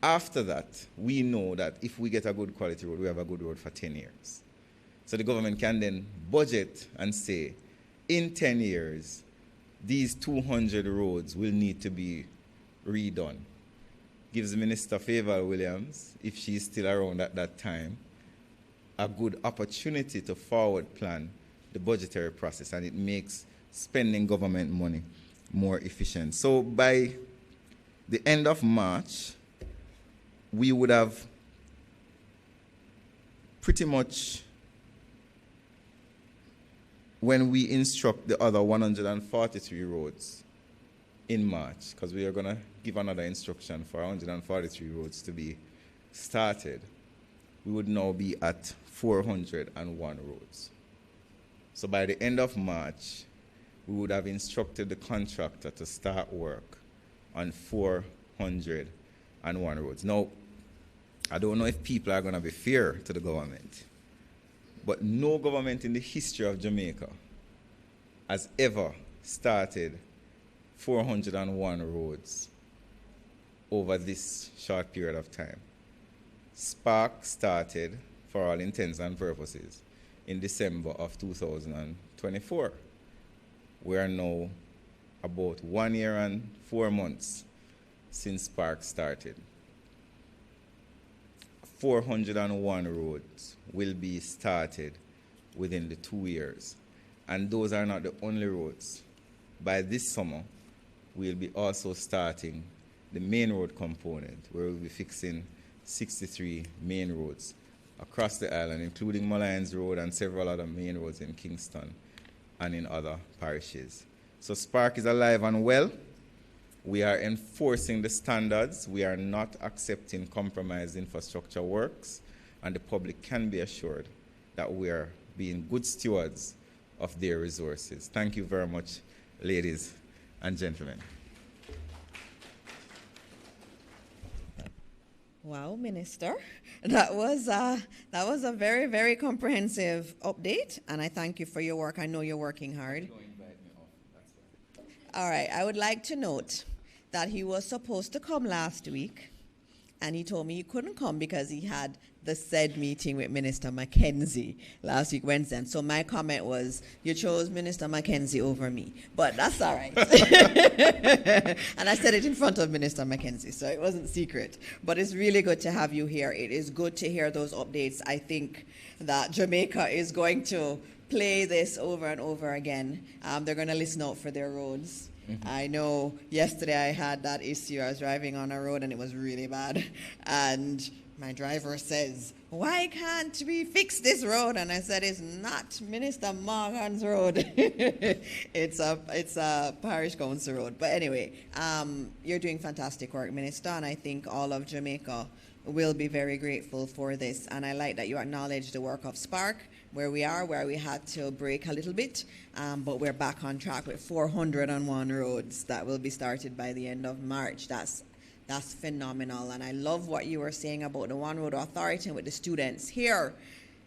C: After that, we know that if we get a good quality road, we have a good road for 10 years. So the government can then budget and say, in 10 years, these 200 roads will need to be redone. Gives the Minister Favour Williams, if she's still around at that time, a good opportunity to forward plan the budgetary process, and it makes spending government money more efficient. So by the end of March, we would have pretty much, when we instruct the other 143 roads in March, because we are going to give another instruction for 143 roads to be started, we would now be at 401 roads. So by the end of March, we would have instructed the contractor to start work on 401 roads. Now, I don't know if people are going to be fair to the government, but no government in the history of Jamaica has ever started 401 roads over this short period of time. Spark started, for all intents and purposes, in December of 2024. We are now about 1 year and 4 months since Spark started. 401 roads will be started within the 2 years. And those are not the only roads. By this summer, we'll be also starting the main road component, where we'll be fixing 63 main roads across the island, including Mullines Road and several other main roads in Kingston and in other parishes. So Spark is alive and well. We are enforcing the standards. We are not accepting compromised infrastructure works, and the public can be assured that we are being good stewards of their resources. Thank you very much, ladies and gentlemen.
A: Wow, Minister, that was a very, very comprehensive update, and I thank you for your work. I know you're working hard. All right, I would like to note that he was supposed to come last week, and he told me he couldn't come because he had the said meeting with Minister Mackenzie last week, Wednesday. And so my comment was, you chose Minister Mackenzie over me. But that's all right. And I said it in front of Minister Mackenzie, so it wasn't secret. But it's really good to have you here. It is good to hear those updates. I think that Jamaica is going to play this over and over again. They're going to listen out for their roads. Mm-hmm. I know yesterday I had that issue. I was driving on a road and it was really bad. And my driver says, why can't we fix this road? And I said, it's not Minister Morgan's road. It's a parish council road. But anyway, you're doing fantastic work, Minister, and I think all of Jamaica will be very grateful for this. And I like that you acknowledge the work of Spark, where we had to break a little bit, but we're back on track with 401 roads that will be started by the end of March. That's That's phenomenal. And I love what you were saying about the One Road Authority and with the students. Here,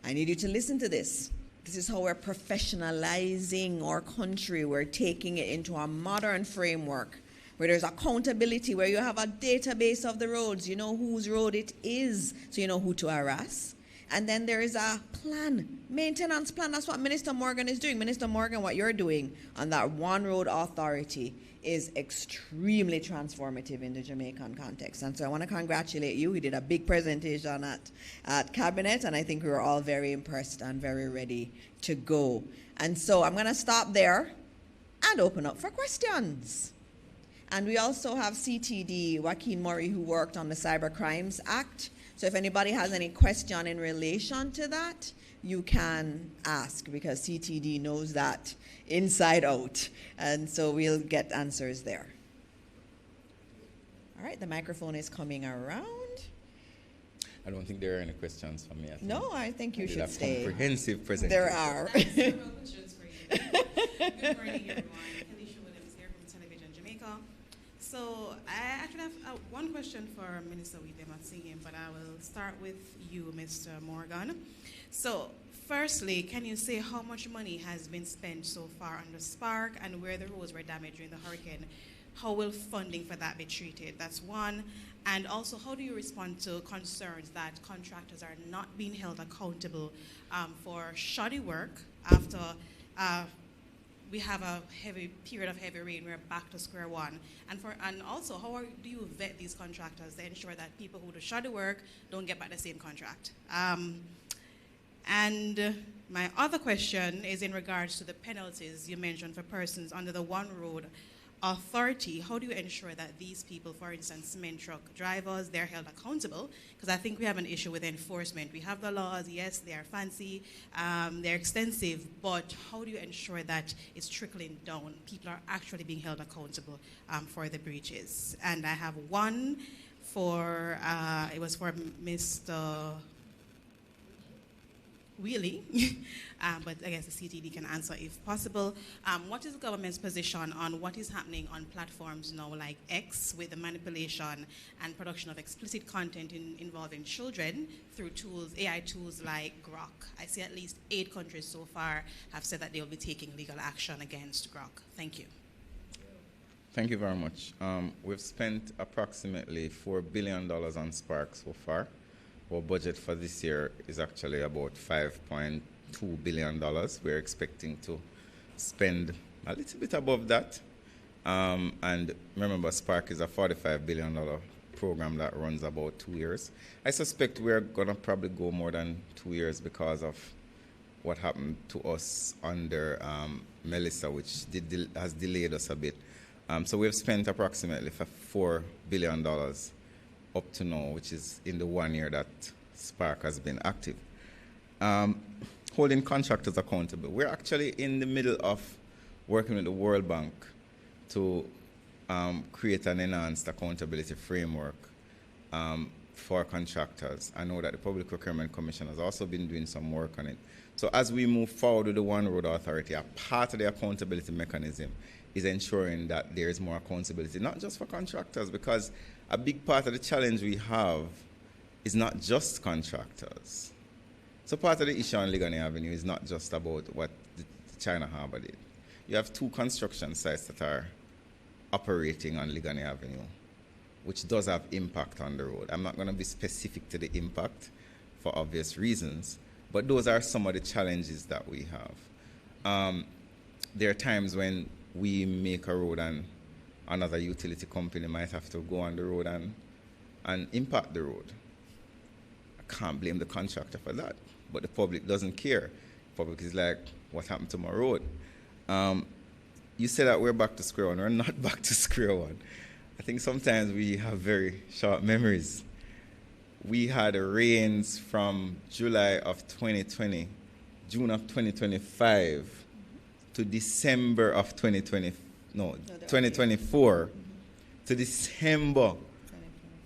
A: I need you to listen to this. This is how we're professionalizing our country. We're taking it into a modern framework where there's accountability, where you have a database of the roads. You know whose road it is, so you know who to harass. And then there is a plan, maintenance plan. That's what Minister Morgan is doing. Minister Morgan, what you're doing on that One Road Authority is extremely transformative in the Jamaican context. And so I want to congratulate you. We did a big presentation at Cabinet, and I think we were all very impressed and very ready to go. And so I'm going to stop there and open up for questions. And we also have CTD, Joaquin Murray, who worked on the Cyber Crimes Act. So if anybody has any question in relation to that, you can ask, because CTD knows that inside out. And so we'll get answers there. All right, the microphone is coming around.
D: I don't think there are any questions for me.
A: I think you should stay.
D: Comprehensive presentation.
A: There are.
E: I have several questions for you. Good morning, everyone. Alicia Williams here from Television Jamaica. So I actually have one question for Minister Wheatley. I'm not seeing him, but I will start with you, Mr. Morgan. So firstly, can you say how much money has been spent so far under Spark and where the roads were damaged during the hurricane? How will funding for that be treated? That's one. And also, how do you respond to concerns that contractors are not being held accountable for shoddy work after we have a heavy period of heavy rain? We're back to square one. And also, how do you vet these contractors to ensure that people who do shoddy work don't get back the same contract? And my other question is in regards to the penalties you mentioned for persons under the One Road Authority. How do you ensure that these people, for instance, cement truck drivers, they're held accountable? Because I think we have an issue with enforcement. We have the laws, yes, they are fancy, they're extensive, but how do you ensure that it's trickling down? People are actually being held accountable for the breaches. And I have one for, it was for Mr. Wheatley, but I guess the CTD can answer if possible. What is the government's position on what is happening on platforms now like X with the manipulation and production of explicit content involving children through tools, AI tools like Grok? I see at least 8 countries so far have said that they will be taking legal action against Grok. Thank you.
D: Thank you very much. We've spent approximately $4 billion on Spark so far. Our budget for this year is actually about $5.2 billion. We're expecting to spend a little bit above that. And remember, Spark is a $45 billion program that runs about 2 years. I suspect we're going to probably go more than 2 years because of what happened to us under Melissa, which has delayed us a bit. So we've spent approximately $4 billion up to now, which is in the 1 year that Spark has been active. Holding contractors accountable. We're actually in the middle of working with the World Bank to create an enhanced accountability framework for contractors. I know that the Public Procurement Commission has also been doing some work on it. So as we move forward with the One Road Authority, a part of the accountability mechanism is ensuring that there is more accountability, not just for contractors, because a big part of the challenge we have is not just contractors. So part of the issue on Ligani Avenue is not just about what the China Harbour did. You have 2 construction sites that are operating on Ligani Avenue, which does have impact on the road. I'm not going to be specific to the impact for obvious reasons, but those are some of the challenges that we have. There are times when we make a road and another utility company might have to go on the road and impact the road. I can't blame the contractor for that, but the public doesn't care. The public is like, what happened to my road? You say that we're back to square one. We're not back to square one. I think sometimes we have very short memories. We had rains from July of 2020, June of 2025 to December of 2024 to December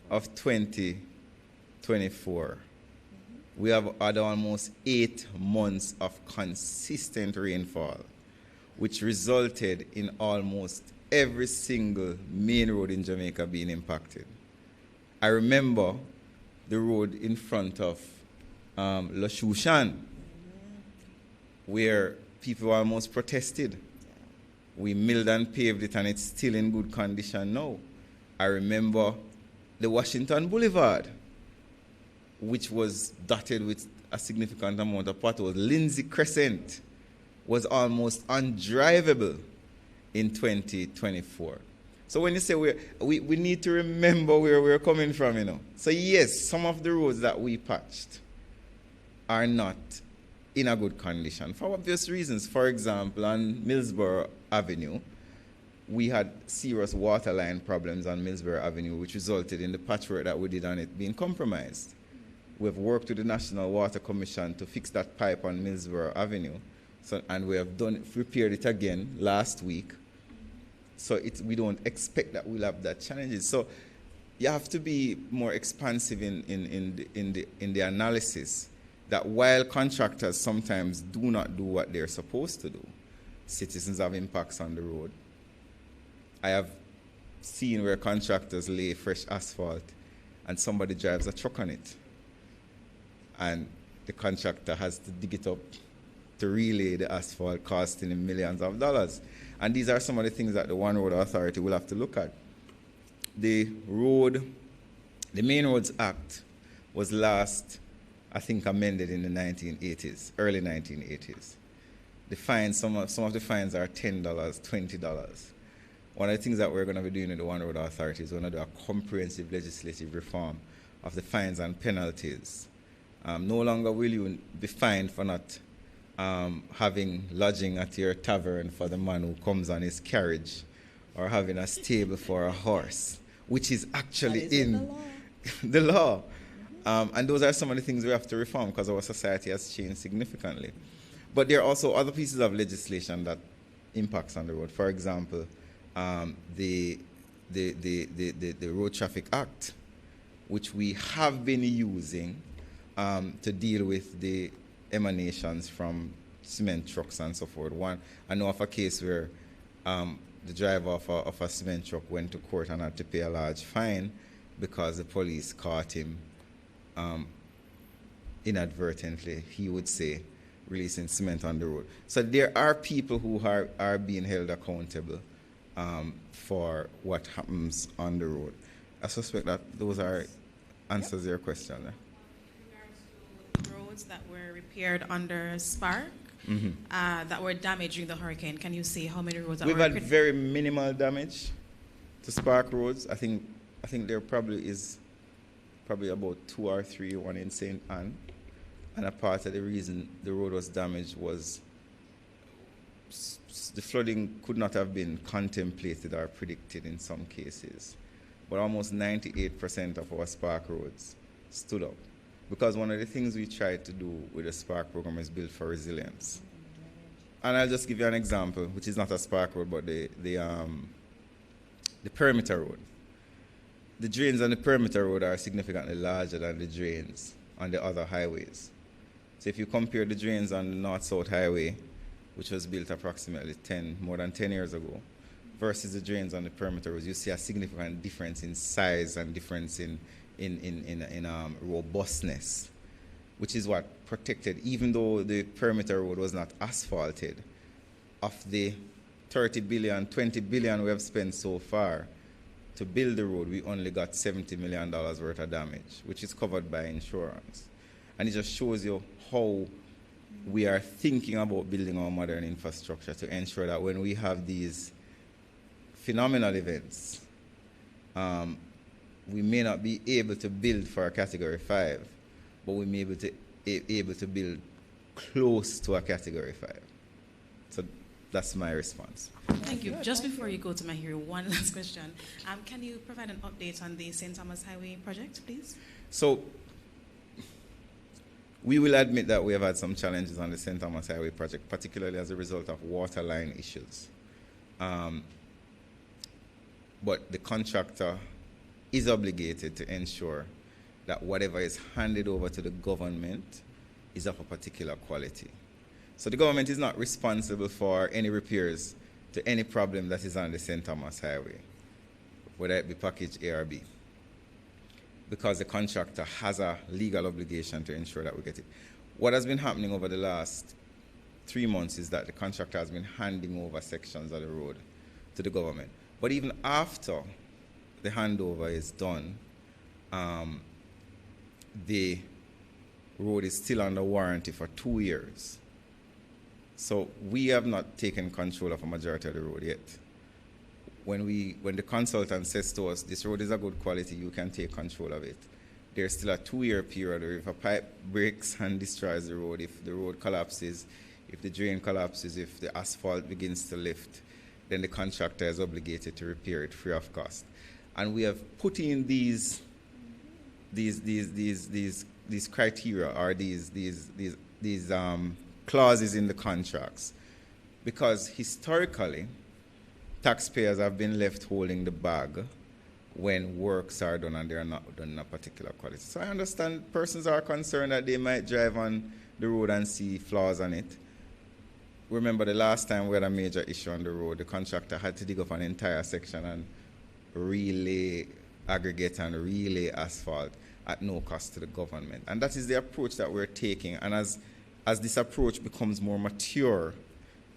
D: of 2024. We have had almost 8 months of consistent rainfall, which resulted in almost every single main road in Jamaica being impacted. I remember the road in front of La Shushan, where people almost protested. We milled and paved it, and it's still in good condition now. I remember the Washington Boulevard, which was dotted with a significant amount of potholes. Lindsay Crescent was almost undrivable in 2024. So when you say we need to remember where we're coming from, you know. So yes, some of the roads that we patched are not in a good condition for obvious reasons. For example, on Millsboro Avenue, we had serious water line problems on Millsboro Avenue, which resulted in the patchwork that we did on it being compromised. We've worked with the National Water Commission to fix that pipe on Millsboro Avenue, and we have repaired it again last week. So we don't expect that we'll have that challenges. So you have to be more expansive in the analysis that while contractors sometimes do not do what they're supposed to do, citizens have impacts on the road. I have seen where contractors lay fresh asphalt and somebody drives a truck on it, and the contractor has to dig it up to relay the asphalt, costing him millions of dollars. And these are some of the things that the One Road Authority will have to look at. The Main Roads Act was last, I think, amended in the 1980s, early 1980s. The fines, some of the fines are $10, $20. One of the things that we're going to be doing in the One Road Authority is we're going to do a comprehensive legislative reform of the fines and penalties. No longer will you be fined for not having lodging at your tavern for the man who comes on his carriage, or having a stable for a horse, which is actually in the law. And those are some of the things we have to reform because our society has changed significantly. But there are also other pieces of legislation that impacts on the road. For example, the Road Traffic Act, which we have been using to deal with the emanations from cement trucks and so forth. I know of a case where the driver of a cement truck went to court and had to pay a large fine because the police caught him inadvertently, he would say, releasing cement on the road. So there are people who are being held accountable for what happens on the road. I suspect that those are answers to your question.
E: Roads that were repaired under Spark, that were damaged during the hurricane. Can you say how many roads that
D: We've
E: were
D: had very minimal damage to Spark roads. I think there probably is about 2 or 3, one in St. Anne. And a part of the reason the road was damaged was the flooding could not have been contemplated or predicted in some cases. But almost 98% of our Spark roads stood up. Because one of the things we tried to do with the Spark program is build for resilience. And I'll just give you an example, which is not a Spark road, but the perimeter road. The drains on the perimeter road are significantly larger than the drains on the other highways. So if you compare the drains on the North-South Highway, which was built approximately more than 10 years ago, versus the drains on the perimeter roads, you see a significant difference in size and difference in robustness, which is what protected, even though the perimeter road was not asphalted. Of the 30 billion, 20 billion we have spent so far to build the road, we only got $70 million worth of damage, which is covered by insurance. And it just shows you how we are thinking about building our modern infrastructure to ensure that when we have these phenomenal events, we may not be able to build for a Category 5, but we may be able to build close to a Category 5. So that's my response.
E: Thank you. Just before you go to my hero, one last question. Can you provide an update on the St. Thomas Highway project, please?
D: So we will admit that we have had some challenges on the St. Thomas Highway project, particularly as a result of water line issues. But the contractor is obligated to ensure that whatever is handed over to the government is of a particular quality. So the government is not responsible for any repairs to any problem that is on the St. Thomas Highway, whether it be package A or B. because the contractor has a legal obligation to ensure that we get it. What has been happening over the last 3 months is that the contractor has been handing over sections of the road to the government. But even after the handover is done, the road is still under warranty for 2 years. So we have not taken control of a majority of the road yet. When the consultant says to us, this road is a good quality, you can take control of it, there's still a 2-year period where if a pipe breaks and destroys the road, if the road collapses, if the drain collapses, if the asphalt begins to lift, then the contractor is obligated to repair it free of cost. And we have put in these criteria or these clauses in the contracts because historically taxpayers have been left holding the bag when works are done and they are not done in a particular quality. So I understand persons are concerned that they might drive on the road and see flaws on it. Remember the last time we had a major issue on the road, the contractor had to dig up an entire section and relay aggregate and relay asphalt at no cost to the government. And that is the approach that we're taking. And as this approach becomes more mature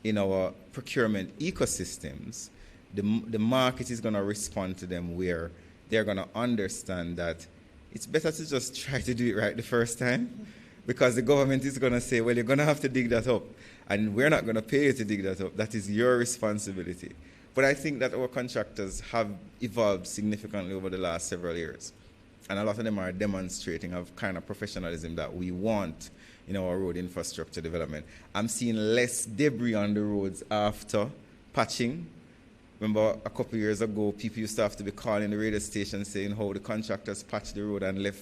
D: in our procurement ecosystems, the market is going to respond to them where they're going to understand that it's better to just try to do it right the first time because the government is going to say, well, you're going to have to dig that up and we're not going to pay you to dig that up. That is your responsibility. But I think that our contractors have evolved significantly over the last several years. And a lot of them are demonstrating a kind of professionalism that we want in our road infrastructure development. I'm seeing less debris on the roads after patching. Remember a couple of years ago, people used to have to be calling the radio station saying how the contractors patched the road and left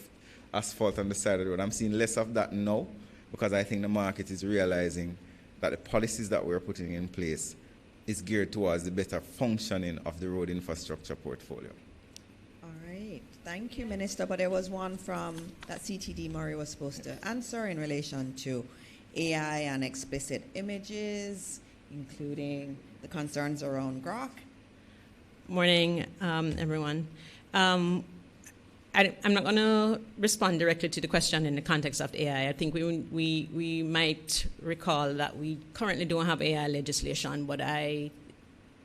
D: asphalt on the side of the road. I'm seeing less of that now because I think the market is realizing that the policies that we're putting in place is geared towards the better functioning of the road infrastructure portfolio.
A: All right. Thank you, Minister. But there was one from that CTD Murray was supposed to answer in relation to AI and explicit images, including the concerns around Grok.
F: Morning, everyone. I'm not going to respond directly to the question in the context of AI. I think we might recall that we currently don't have AI legislation, but I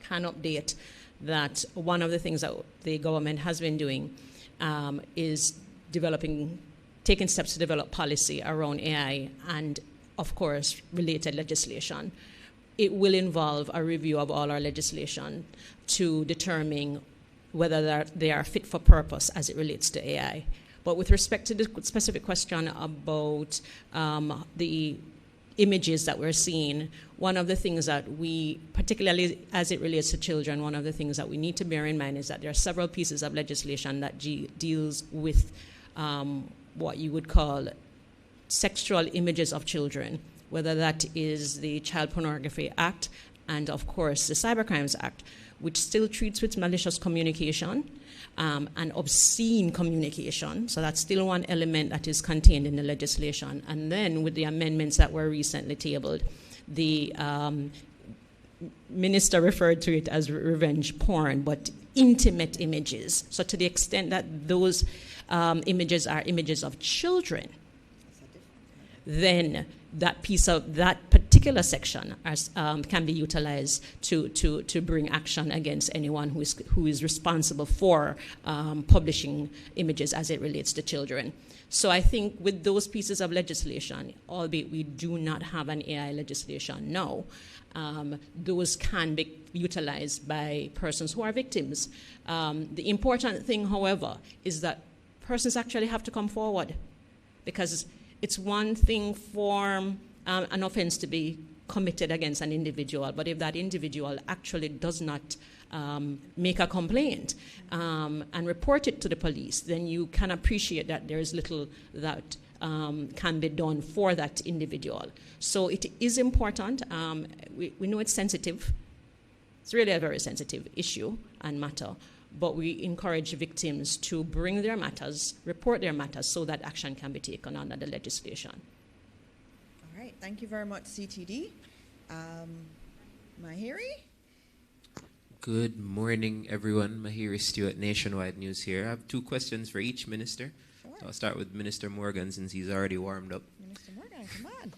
F: can update that one of the things that the government has been doing is taking steps to develop policy around AI and, of course, related legislation. It will involve a review of all our legislation to determine whether they are fit for purpose as it relates to AI. But with respect to the specific question about the images that we're seeing, one of the things that we, particularly as it relates to children, one of the things that we need to bear in mind is that there are several pieces of legislation that deals with what you would call sexual images of children, whether that is the Child Pornography Act and, of course, the Cybercrimes Act, which still treats with malicious communication and obscene communication. So that's still one element that is contained in the legislation. And then with the amendments that were recently tabled, the minister referred to it as revenge porn, but intimate images. So to the extent that those images are images of children, then that piece of that particular section can be utilized to bring action against anyone who is responsible for publishing images as it relates to children. So I think with those pieces of legislation, albeit we do not have an AI legislation now, those can be utilized by persons who are victims. The important thing, however, is that persons actually have to come forward, because it's one thing for an offense to be committed against an individual, but if that individual actually does not make a complaint and report it to the police, then you can appreciate that there is little that can be done for that individual. So it is important. We know it's sensitive. It's really a very sensitive issue and matter. But we encourage victims to bring their matters, report their matters, so that action can be taken under the legislation.
A: All right. Thank you very much, CTD. Mahiri?
G: Good morning, everyone. Mahiri Stewart, Nationwide News here. I have two questions for each minister.
A: Sure.
G: So I'll start with Minister Morgan since he's already warmed up.
A: Minister Morgan, come on.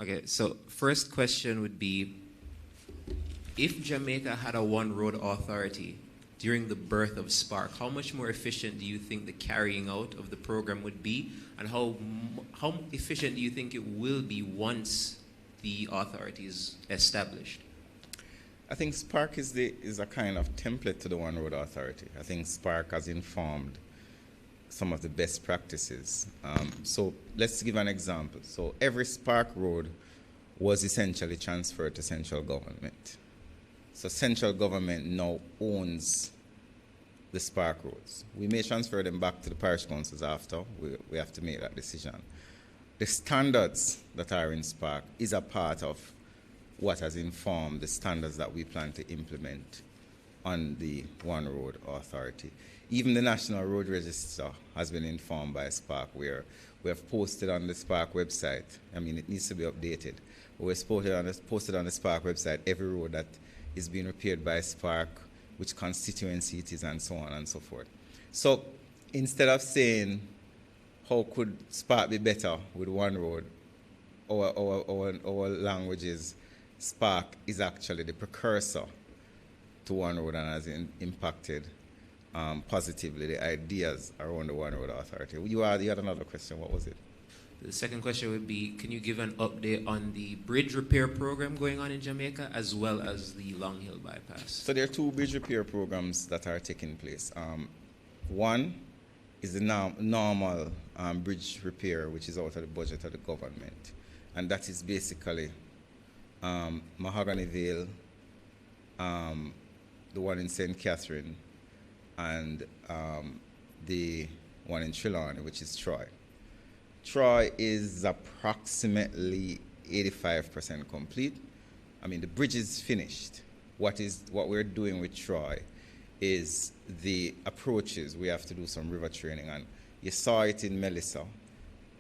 G: Okay, so first question would be, if Jamaica had a one-road authority during the birth of Spark, how much more efficient do you think the carrying out of the program would be, and how efficient do you think it will be once the authority is established?
D: I think Spark is a kind of template to the One Road Authority. I think Spark has informed some of the best practices. So let's give an example. So every Spark road was essentially transferred to central government. So central government now owns the Spark roads. We may transfer them back to the parish councils after. We have to make that decision. The standards that are in Spark is a part of what has informed the standards that we plan to implement on the One Road Authority. Even the National Road Register has been informed by Spark, where we have posted on the Spark website. I mean, it needs to be updated. We've posted on the Spark website every road that is being repaired by Spark, which constituency it is, and so on and so forth. So instead of saying, how could Spark be better with one road, our language is, Spark is actually the precursor to One Road and has impacted positively the ideas around the One Road Authority. You had another question. What was it?
G: The second question would be, can you give an update on the bridge repair program going on in Jamaica as well as the Long Hill bypass?
D: So there are two bridge repair programs that are taking place. One is the normal bridge repair, which is out of the budget of the government. And that is basically Mahogany Vale, the one in St. Catherine, and the one in Trelawney, which is Troy. Troy is approximately 85% complete. I mean, the bridge is finished. What we're doing with Troy is the approaches. We have to do some river training, and you saw it in Melissa.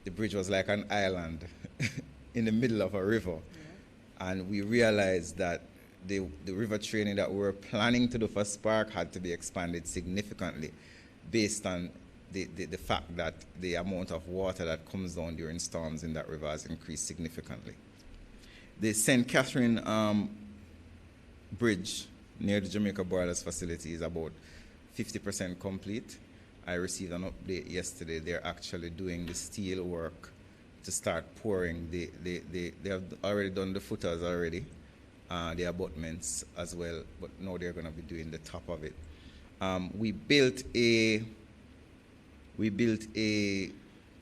D: The bridge was like an island in the middle of a river. Yeah. And we realized that the river training that we were planning to do for Spark had to be expanded significantly based on the fact that the amount of water that comes down during storms in that river has increased significantly. The St. Catherine bridge near the Jamaica Boilers facility is about 50% complete. I received an update yesterday. They're actually doing the steel work to start pouring. They have already done the footers already, the abutments as well, but now they're going to be doing the top of it. We built a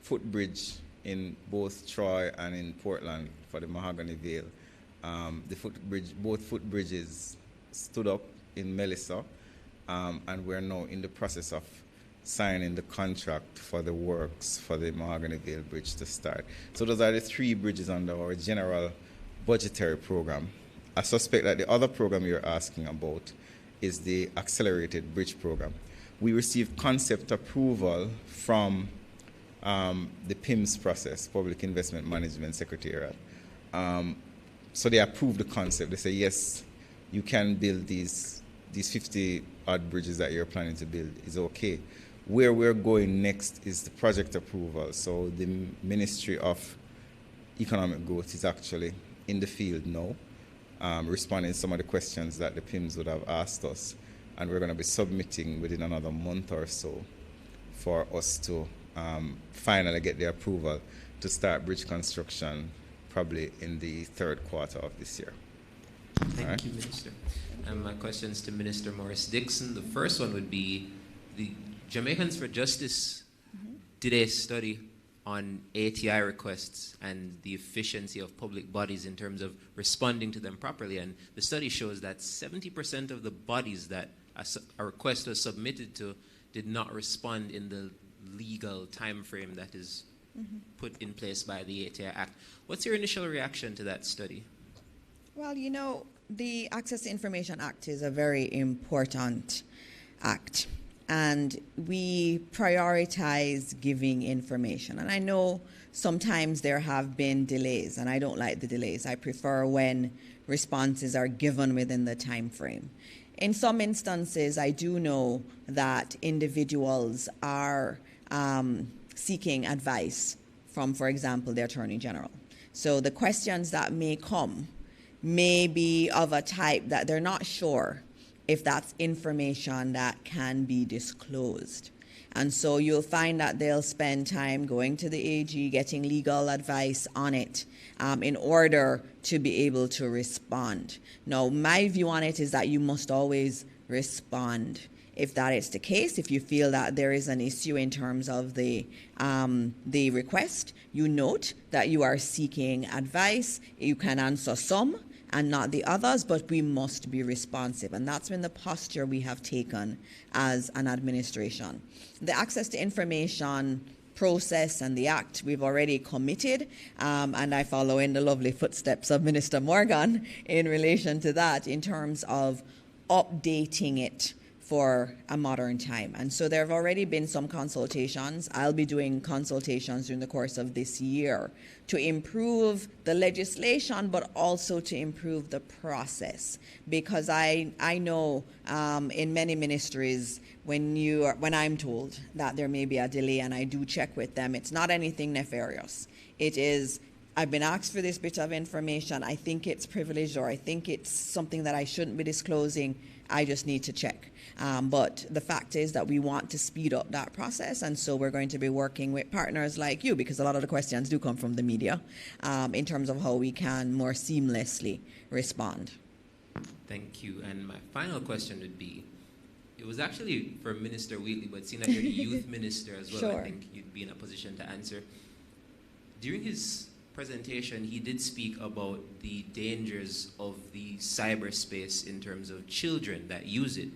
D: footbridge in both Troy and in Portland for the Mahogany Vale. Both footbridges stood up in Melissa, and we're now in the process of signing the contract for the works for the Mahogany Vale Bridge to start. So those are the three bridges under our general budgetary program. I suspect that the other program you're asking about is the Accelerated Bridge Program. We received concept approval from the PIMS process, Public Investment Management Secretariat. So they approved the concept. They say, yes, you can build these 50-odd bridges that you're planning to build is okay. Where we're going next is the project approval. So the Ministry of Economic Growth is actually in the field now, responding to some of the questions that the PIMS would have asked us. And we're going to be submitting within another month or so for us to finally get the approval to start bridge construction probably in the third quarter of this year.
G: Thank you, Minister. And my questions to Minister Morris Dixon. The first one would be, the Jamaicans for Justice did a study on ATI requests and the efficiency of public bodies in terms of responding to them properly. And the study shows that 70% of the bodies that a request was submitted to did not respond in the legal time frame that is put in place by the ATI Act. What's your initial reaction to that study?
A: Well, you know, the Access to Information Act is a very important act. and we prioritize giving information. And I know sometimes there have been delays, and I don't like the delays. I prefer when responses are given within the time frame. In some instances, I do know that individuals are seeking advice from, for example, the Attorney General. So the questions that may come may be of a type that they're not sure if that's information that can be disclosed. And so you'll find that they'll spend time going to the AG, getting legal advice on it in order to be able to respond. Now, my view on it is that you must always respond. If that is the case, if you feel that there is an issue in terms of the request, you note that you are seeking advice. You can answer some and not the others, but we must be responsive. And that's been the posture we have taken as an administration. The access to information process and the act we've already committed, and I follow in the lovely footsteps of Minister Morgan in relation to that in terms of updating it for a modern time. And so there have already been some consultations. I'll be doing consultations during the course of this year to improve the legislation, but also to improve the process. Because I know in many ministries, when I'm told that there may be a delay, and I do check with them, it's not anything nefarious. It is, I've been asked for this bit of information, I think it's privileged, or I think it's something that I shouldn't be disclosing, I just need to check. But the fact is that we want to speed up that process, and so we're going to be working with partners like you, because a lot of the questions do come from the media, in terms of how we can more seamlessly respond.
G: Thank you. And my final question would be, it was actually for Minister Wheatley, but seeing that you're the youth minister as well,
A: Sure.
G: I think you'd be in a position to answer. During his presentation, he did speak about the dangers of the cyberspace in terms of children that use it.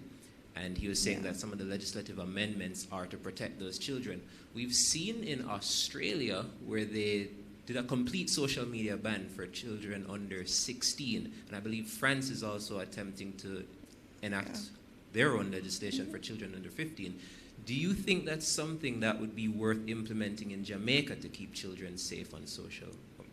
G: And he was saying that some of the legislative amendments are to protect those children. We've seen in Australia where they did a complete social media ban for children under 16. And I believe France is also attempting to enact their own legislation for children under 15. Do you think that's something that would be worth implementing in Jamaica to keep children safe on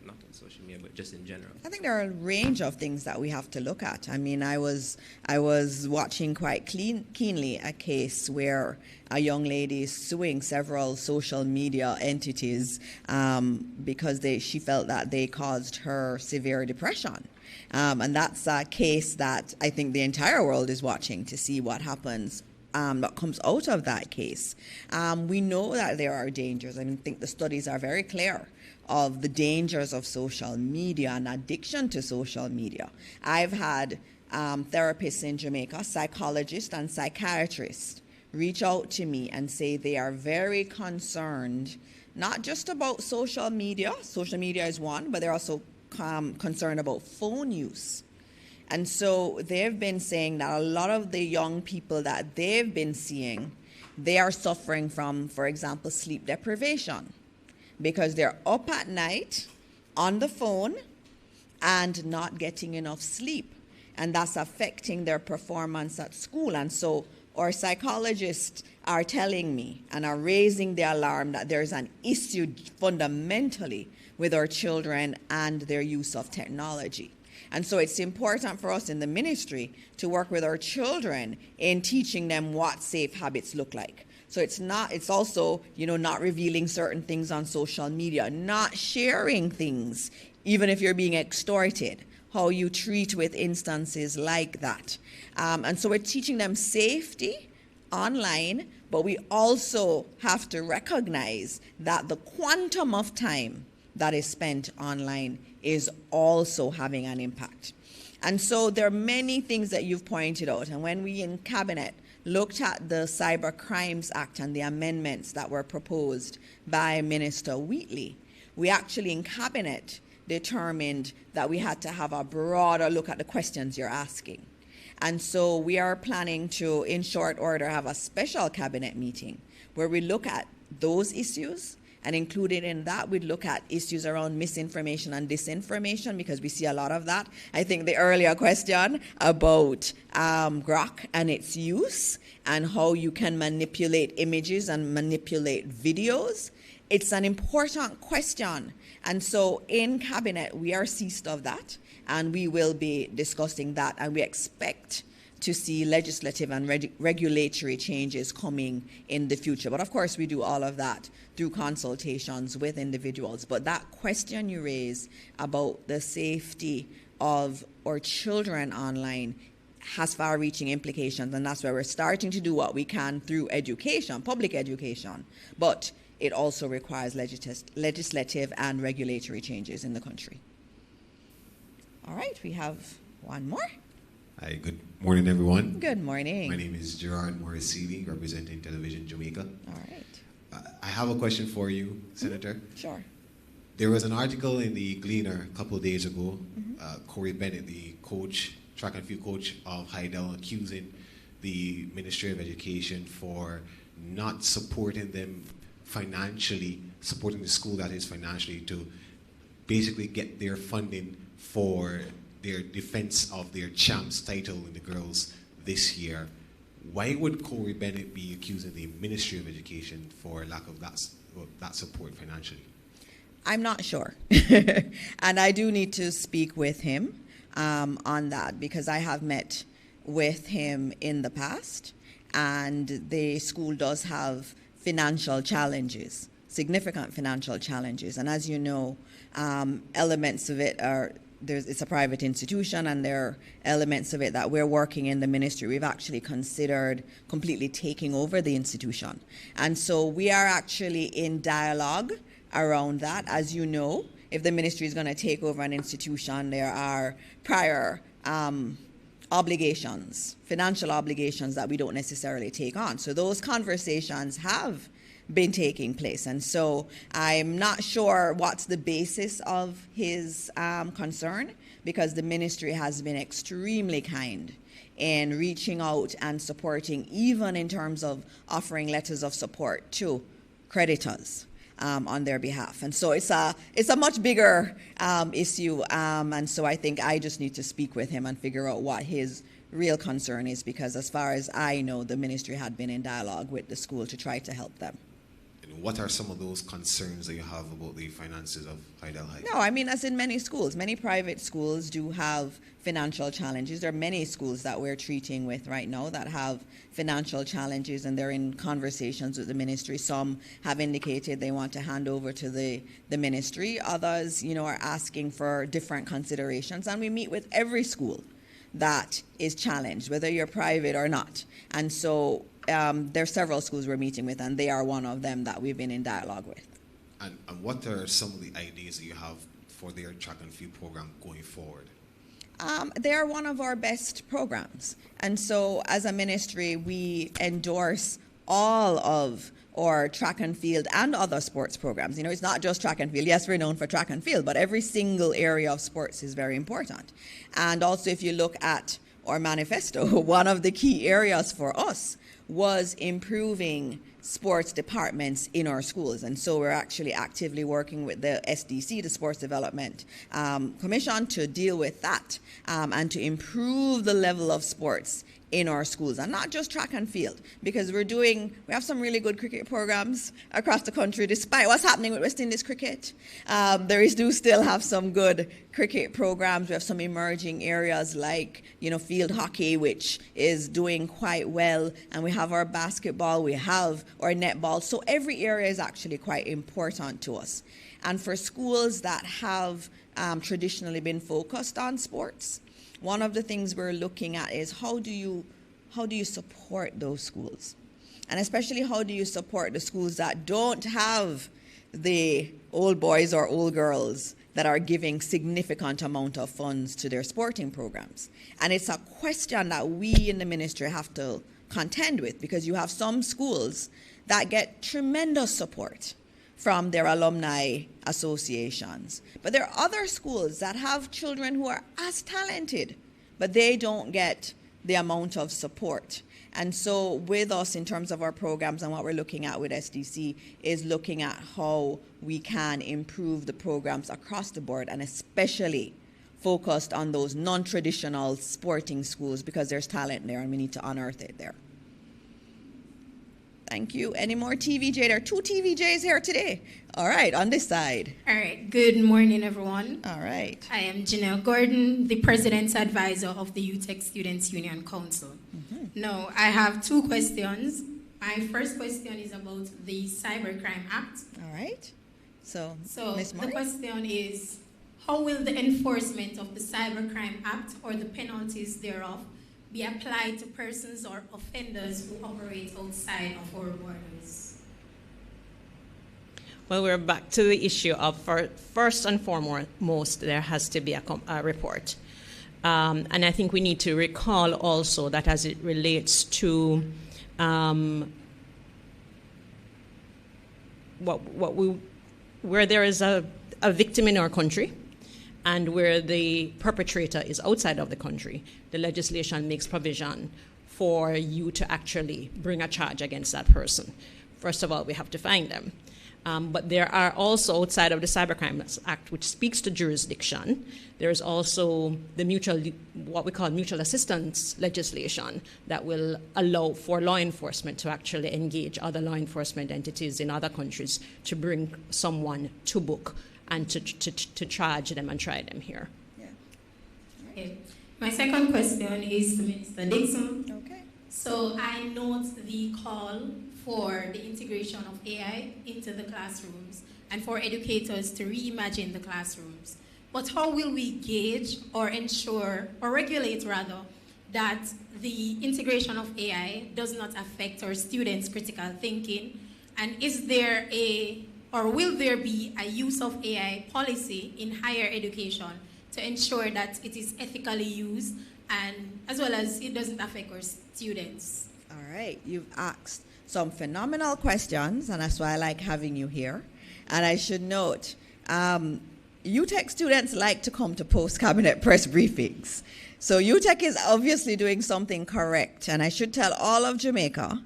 G: not on social media, but just in general?
A: I think there are a range of things that we have to look at. I mean, I was watching quite keenly a case where a young lady is suing several social media entities because she felt that they caused her severe depression. And that's a case that I think the entire world is watching to see what happens, what comes out of that case. We know that there are dangers. I think the studies are very clear of the dangers of social media and addiction to social media. I've had therapists in Jamaica, psychologists and psychiatrists, reach out to me and say they are very concerned, not just about social media is one, but they're also concerned about phone use. And so they've been saying that a lot of the young people that they've been seeing, they are suffering from, for example, sleep deprivation, because they're up at night on the phone and not getting enough sleep. And that's affecting their performance at school. And so our psychologists are telling me and are raising the alarm that there's an issue fundamentally with our children and their use of technology. And so it's important for us in the ministry to work with our children in teaching them what safe habits look like. So it's also, not revealing certain things on social media, not sharing things, even if you're being extorted, how you treat with instances like that. And so we're teaching them safety online, but we also have to recognize that the quantum of time that is spent online is also having an impact. And so there are many things that you've pointed out. And when we in Cabinet looked at the Cyber Crimes Act and the amendments that were proposed by Minister Wheatley, we actually in Cabinet determined that we had to have a broader look at the questions you're asking. And so we are planning to, in short order, have a special Cabinet meeting where we look at those issues And included in that, we'd look at issues around misinformation and disinformation, because we see a lot of that. I think the earlier question about Grok and its use and how you can manipulate images and manipulate videos, it's an important question. And so in Cabinet, we are seized of that, and we will be discussing that, and we expect to see legislative and regulatory changes coming in the future. But of course, we do all of that through consultations with individuals. But that question you raise about the safety of our children online has far-reaching implications, and that's where we're starting to do what we can through education, public education. But it also requires legislative and regulatory changes in the country. All right, we have one more.
H: Hi, good morning, everyone.
A: Good morning.
H: My name is Gerard Morris, representing Television Jamaica.
A: All right.
H: I have a question for you, Senator.
A: Sure.
H: There was an article in the Gleaner a couple of days ago. Corey Bennett, the coach, track and field coach of Heidel, accusing the Ministry of Education for not supporting them financially, supporting the school, that is, financially, to basically get their funding for their defense of their champs title in the girls this year. Why would Corey Bennett be accusing the Ministry of Education for lack of that support financially?
A: I'm not sure. And I do need to speak with him on that, because I have met with him in the past, and the school does have financial challenges, significant financial challenges. And as you know, elements of it are, it's a private institution, and there are elements of it that we're working in the ministry. We've actually considered completely taking over the institution. And so we are actually in dialogue around that. As you know, if the ministry is going to take over an institution, there are prior obligations, financial obligations that we don't necessarily take on. So those conversations have been taking place. And so I'm not sure what's the basis of his concern, because the ministry has been extremely kind in reaching out and supporting, even in terms of offering letters of support to creditors on their behalf. And so it's a much bigger issue. And so I think I just need to speak with him and figure out what his real concern is, because as far as I know, the ministry had been in dialogue with the school to try to help them.
H: And what are some of those concerns that you have about the finances of Heidel High?
A: No, I mean, as in many schools, many private schools do have financial challenges. There are many schools that we're treating with right now that have financial challenges, and they're in conversations with the ministry. Some have indicated they want to hand over to the ministry. Others, are asking for different considerations. And we meet with every school that is challenged, whether you're private or not. And so there are several schools we're meeting with, and they are one of them that we've been in dialogue with.
H: And what are some of the ideas that you have for their track and field program going forward?
A: They are one of our best programs. And so as a ministry, we endorse all of our track and field and other sports programs. It's not just track and field. Yes, we're known for track and field, but every single area of sports is very important. And also, if you look at our manifesto, one of the key areas for us was improving sports departments in our schools. And so we're actually actively working with the SDC, the Sports Development Commission, to deal with that and to improve the level of sports in our schools, and not just track and field, because we have some really good cricket programs across the country. Despite what's happening with West Indies cricket, do still have some good cricket programs. We have some emerging areas like, field hockey, which is doing quite well, and we have our basketball, we have our netball. So every area is actually quite important to us. And for schools that have traditionally been focused on sports, one of the things we're looking at is how do you support those schools? And especially, how do you support the schools that don't have the old boys or old girls that are giving significant amount of funds to their sporting programs? And it's a question that we in the ministry have to contend with, because you have some schools that get tremendous support from their alumni associations. But there are other schools that have children who are as talented, but they don't get the amount of support. And so with us in terms of our programs and what we're looking at with SDC is looking at how we can improve the programs across the board, and especially focused on those non-traditional sporting schools, because there's talent there and we need to unearth it there. Thank you. Any more TVJ? There are 2 TVJs here today. All right, on this side.
I: All right, good morning, everyone.
A: All right.
I: I am Janelle Gordon, the President's Advisor of the UTEC Students Union Council. Now, I have 2 questions. My first question is about the Cybercrime Act.
A: All right. So
I: the question is, how will the enforcement of the Cybercrime Act or the penalties thereof be applied to persons or offenders who operate outside of our borders?
F: Well, we're back to the issue of, first and foremost, there has to be a report. And I think we need to recall also that as it relates to where there is a victim in our country and where the perpetrator is outside of the country, the legislation makes provision for you to actually bring a charge against that person. First of all, we have to find them. But there are also, outside of the Cybercrime Act, which speaks to jurisdiction, there's also the what we call mutual assistance legislation that will allow for law enforcement to actually engage other law enforcement entities in other countries to bring someone to book and to charge them and try them here.
A: Yeah.
I: Okay. My second question is to Minister Dixon.
A: Okay.
I: So I note the call for the integration of AI into the classrooms and for educators to reimagine the classrooms. But how will we gauge or ensure, or regulate rather, that the integration of AI does not affect our students' critical thinking? And is there or will there be a use of AI policy in higher education to ensure that it is ethically used and as well as it doesn't affect our students?
A: All right, you've asked some phenomenal questions, and that's why I like having you here. And I should note, UTEC students like to come to post-cabinet press briefings. So UTEC is obviously doing something correct. And I should tell all of Jamaica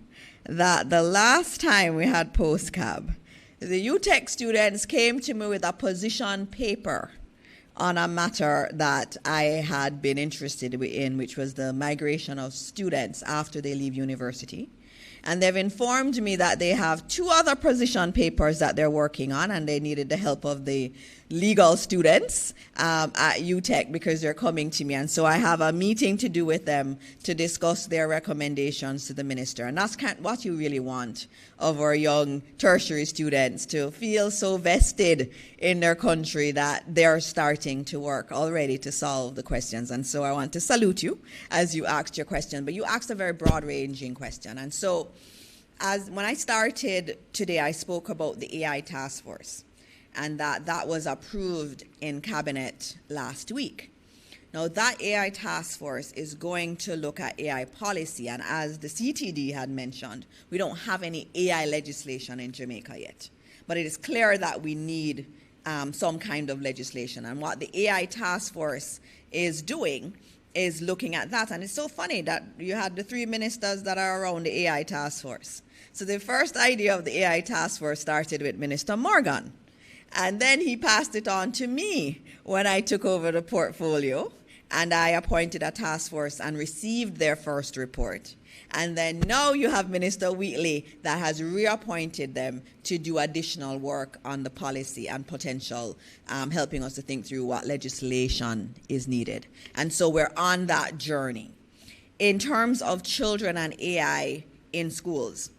A: that the last time we had post-cab, the UTEC students came to me with a position paper on a matter that I had been interested in, which was the migration of students after they leave university. And they've informed me that they have 2 other position papers that they're working on, and they needed the help of the legal students at UTEC because they're coming to me. And so I have a meeting to do with them to discuss their recommendations to the minister. And that's kind of what you really want of our young tertiary students, to feel so vested in their country that they're starting to work already to solve the questions. And so I want to salute you as you asked your question, but you asked a very broad-ranging question. And so when I started today, I spoke about the AI task force, and that was approved in cabinet last week. Now, that AI task force is going to look at AI policy, and as the CTD had mentioned, we don't have any AI legislation in Jamaica yet. But it is clear that we need some kind of legislation, and what the AI task force is doing is looking at that. And it's so funny that you had the 3 ministers that are around the AI task force. So the first idea of the AI task force started with Minister Morgan. And then he passed it on to me when I took over the portfolio, and I appointed a task force and received their first report. And then now you have Minister Wheatley that has reappointed them to do additional work on the policy and potential, helping us to think through what legislation is needed. And so we're on that journey. In terms of children and AI in schools,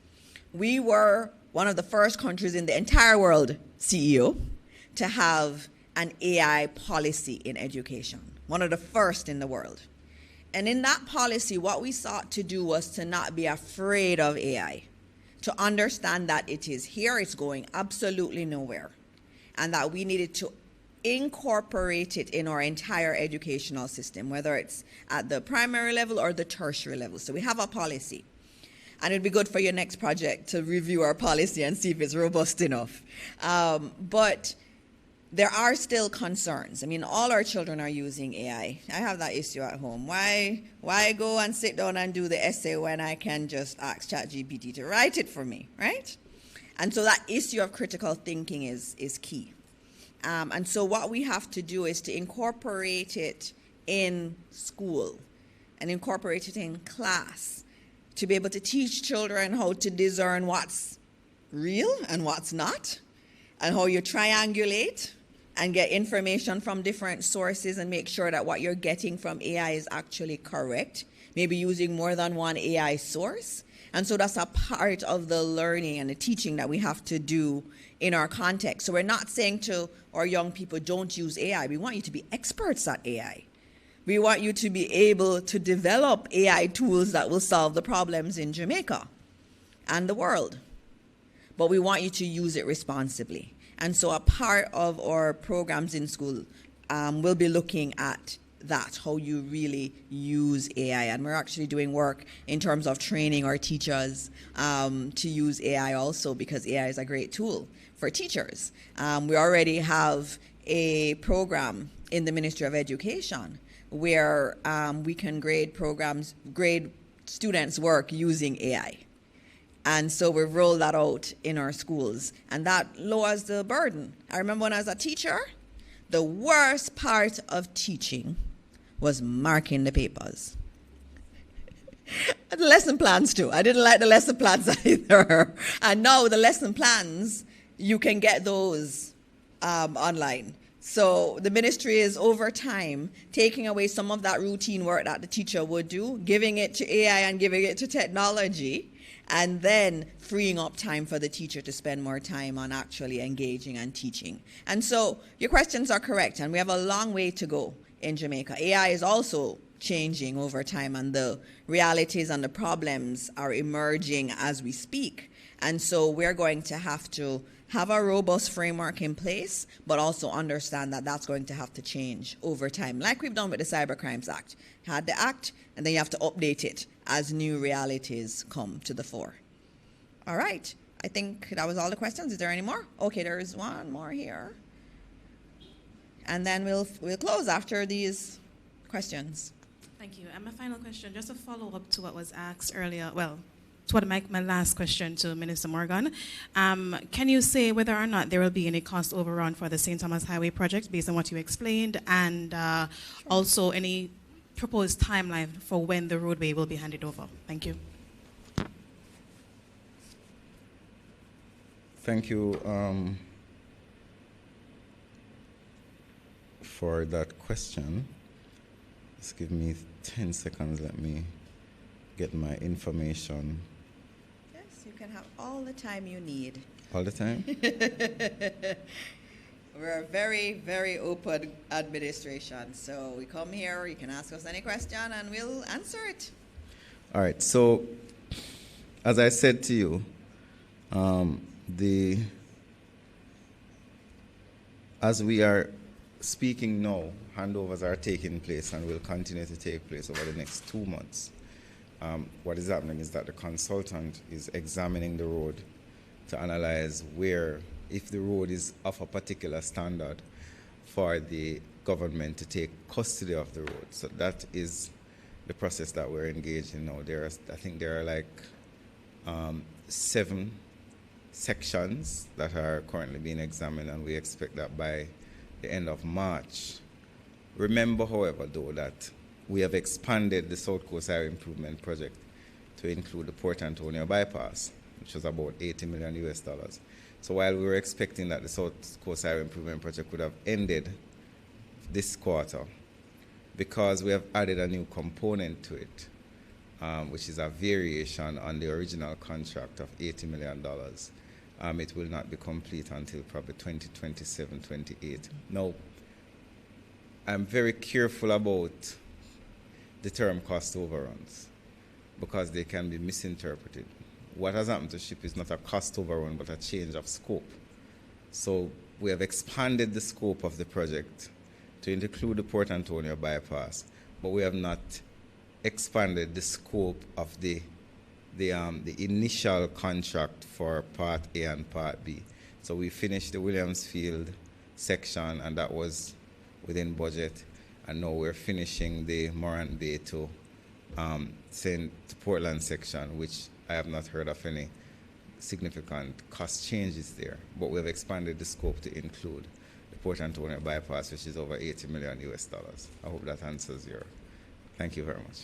A: we were one of the first countries in the entire world, CEO, to have an AI policy in education. One of the first in the world. And in that policy, what we sought to do was to not be afraid of AI, to understand that it is here, it's going absolutely nowhere, and that we needed to incorporate it in our entire educational system, whether it's at the primary level or the tertiary level. So we have a policy. And it'd be good for your next project to review our policy and see if it's robust enough. But there are still concerns. I mean, all our children are using AI. I have that issue at home. Why go and sit down and do the essay when I can just ask ChatGPT to write it for me, right? And so that issue of critical thinking is key. And so what we have to do is to incorporate it in school and incorporate it in class to be able to teach children how to discern what's real and what's not, and how you triangulate and get information from different sources and make sure that what you're getting from AI is actually correct, maybe using more than one AI source. And so that's a part of the learning and the teaching that we have to do in our context. So we're not saying to our young people, don't use AI. We want you to be experts at AI. We want you to be able to develop AI tools that will solve the problems in Jamaica and the world. But we want you to use it responsibly. And so a part of our programs in school will be looking at that, how you really use AI. And we're actually doing work in terms of training our teachers to use AI also, because AI is a great tool for teachers. We already have a program in the Ministry of Education where we can grade students' work using AI. And so we've rolled that out in our schools, and that lowers the burden. I remember when I was a teacher, the worst part of teaching was marking the papers. The lesson plans too. I didn't like the lesson plans either. And now the lesson plans, you can get those online. So the ministry is, over time, taking away some of that routine work that the teacher would do, giving it to AI and giving it to technology, and then freeing up time for the teacher to spend more time on actually engaging and teaching. And so your questions are correct, and we have a long way to go in Jamaica. AI is also changing over time, and the realities and the problems are emerging as we speak. And so we're going to have a robust framework in place, but also understand that that's going to have to change over time, like we've done with the Cybercrimes Act. You had the act, and then you have to update it as new realities come to the fore. All right, I think that was all the questions. Is there any more? Okay, there is one more here. And then we'll close after these questions.
E: Thank you. And my final question, just a follow-up to what was asked earlier, well, to what my last question to Minister Morgan. Can you say whether or not there will be any cost overrun for the St. Thomas Highway project based on what you explained, and
A: Sure.
E: also any proposed timeline for when the roadway will be handed over? Thank you.
C: Thank you for that question. Just give me 10 seconds. Let me get my information.
A: Yes, you can have all the time you need.
C: All the time?
A: We're a very, very open administration. So we come here, you can ask us any question, and we'll answer it.
C: All right. So, as I said to you, as we are speaking now, handovers are taking place and will continue to take place over the next 2 months. What is happening is that the consultant is examining the road to analyze if the road is of a particular standard for the government to take custody of the road. So that is the process that we're engaged in now. I think there are like 7 sections that are currently being examined, and we expect that by the end of March. Remember, however, though, that we have expanded the South Coast Highway Improvement Project to include the Port Antonio bypass, which was about $80 million. So while we were expecting that the South Coast Highway Improvement Project would have ended this quarter, because we have added a new component to it, which is a variation on the original contract of $80 million, it will not be complete until probably 2027, 28. Now, I'm very careful about the term cost overruns because they can be misinterpreted. What has happened to SHIP is not a cost overrun, but a change of scope. So we have expanded the scope of the project to include the Port Antonio bypass, but we have not expanded the scope of the initial contract for Part A and Part B. So we finished the Williamsfield section, and that was within budget. And now we're finishing the Morant Bay to send to Portland section, which I have not heard of any significant cost changes there. But we've expanded the scope to include the Port Antonio bypass, which is over $80 million US. I hope that answers your. Thank you very much.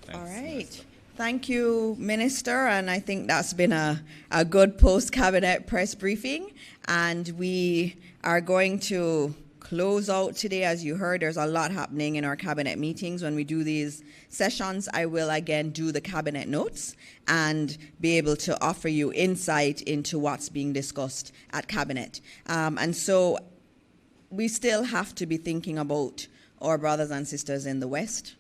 C: Thanks,
A: All right.
C: Minister.
A: Thank you, Minister, and I think that's been a good post-cabinet press briefing, and we are going to close out today. As you heard, there's a lot happening in our cabinet meetings. When we do these sessions, I will again do the cabinet notes and be able to offer you insight into what's being discussed at cabinet. And so we still have to be thinking about our brothers and sisters in the West.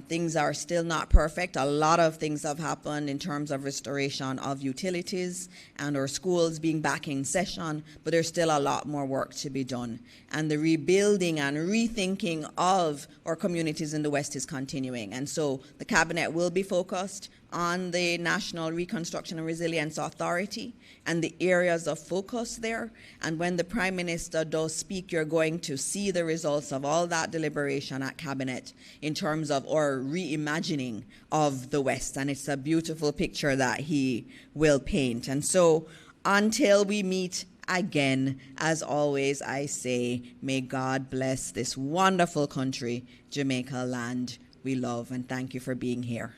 A: Things are still not perfect. A lot of things have happened in terms of restoration of utilities and our schools being back in session, but there's still a lot more work to be done. And the rebuilding and rethinking of our communities in the West is continuing. And so the cabinet will be focused on the National Reconstruction and Resilience Authority and the areas of focus there. And when the Prime Minister does speak, you're going to see the results of all that deliberation at cabinet in terms of our reimagining of the West. And it's a beautiful picture that he will paint. And so until we meet again, as always, I say, may God bless this wonderful country, Jamaica land we love, and thank you for being here.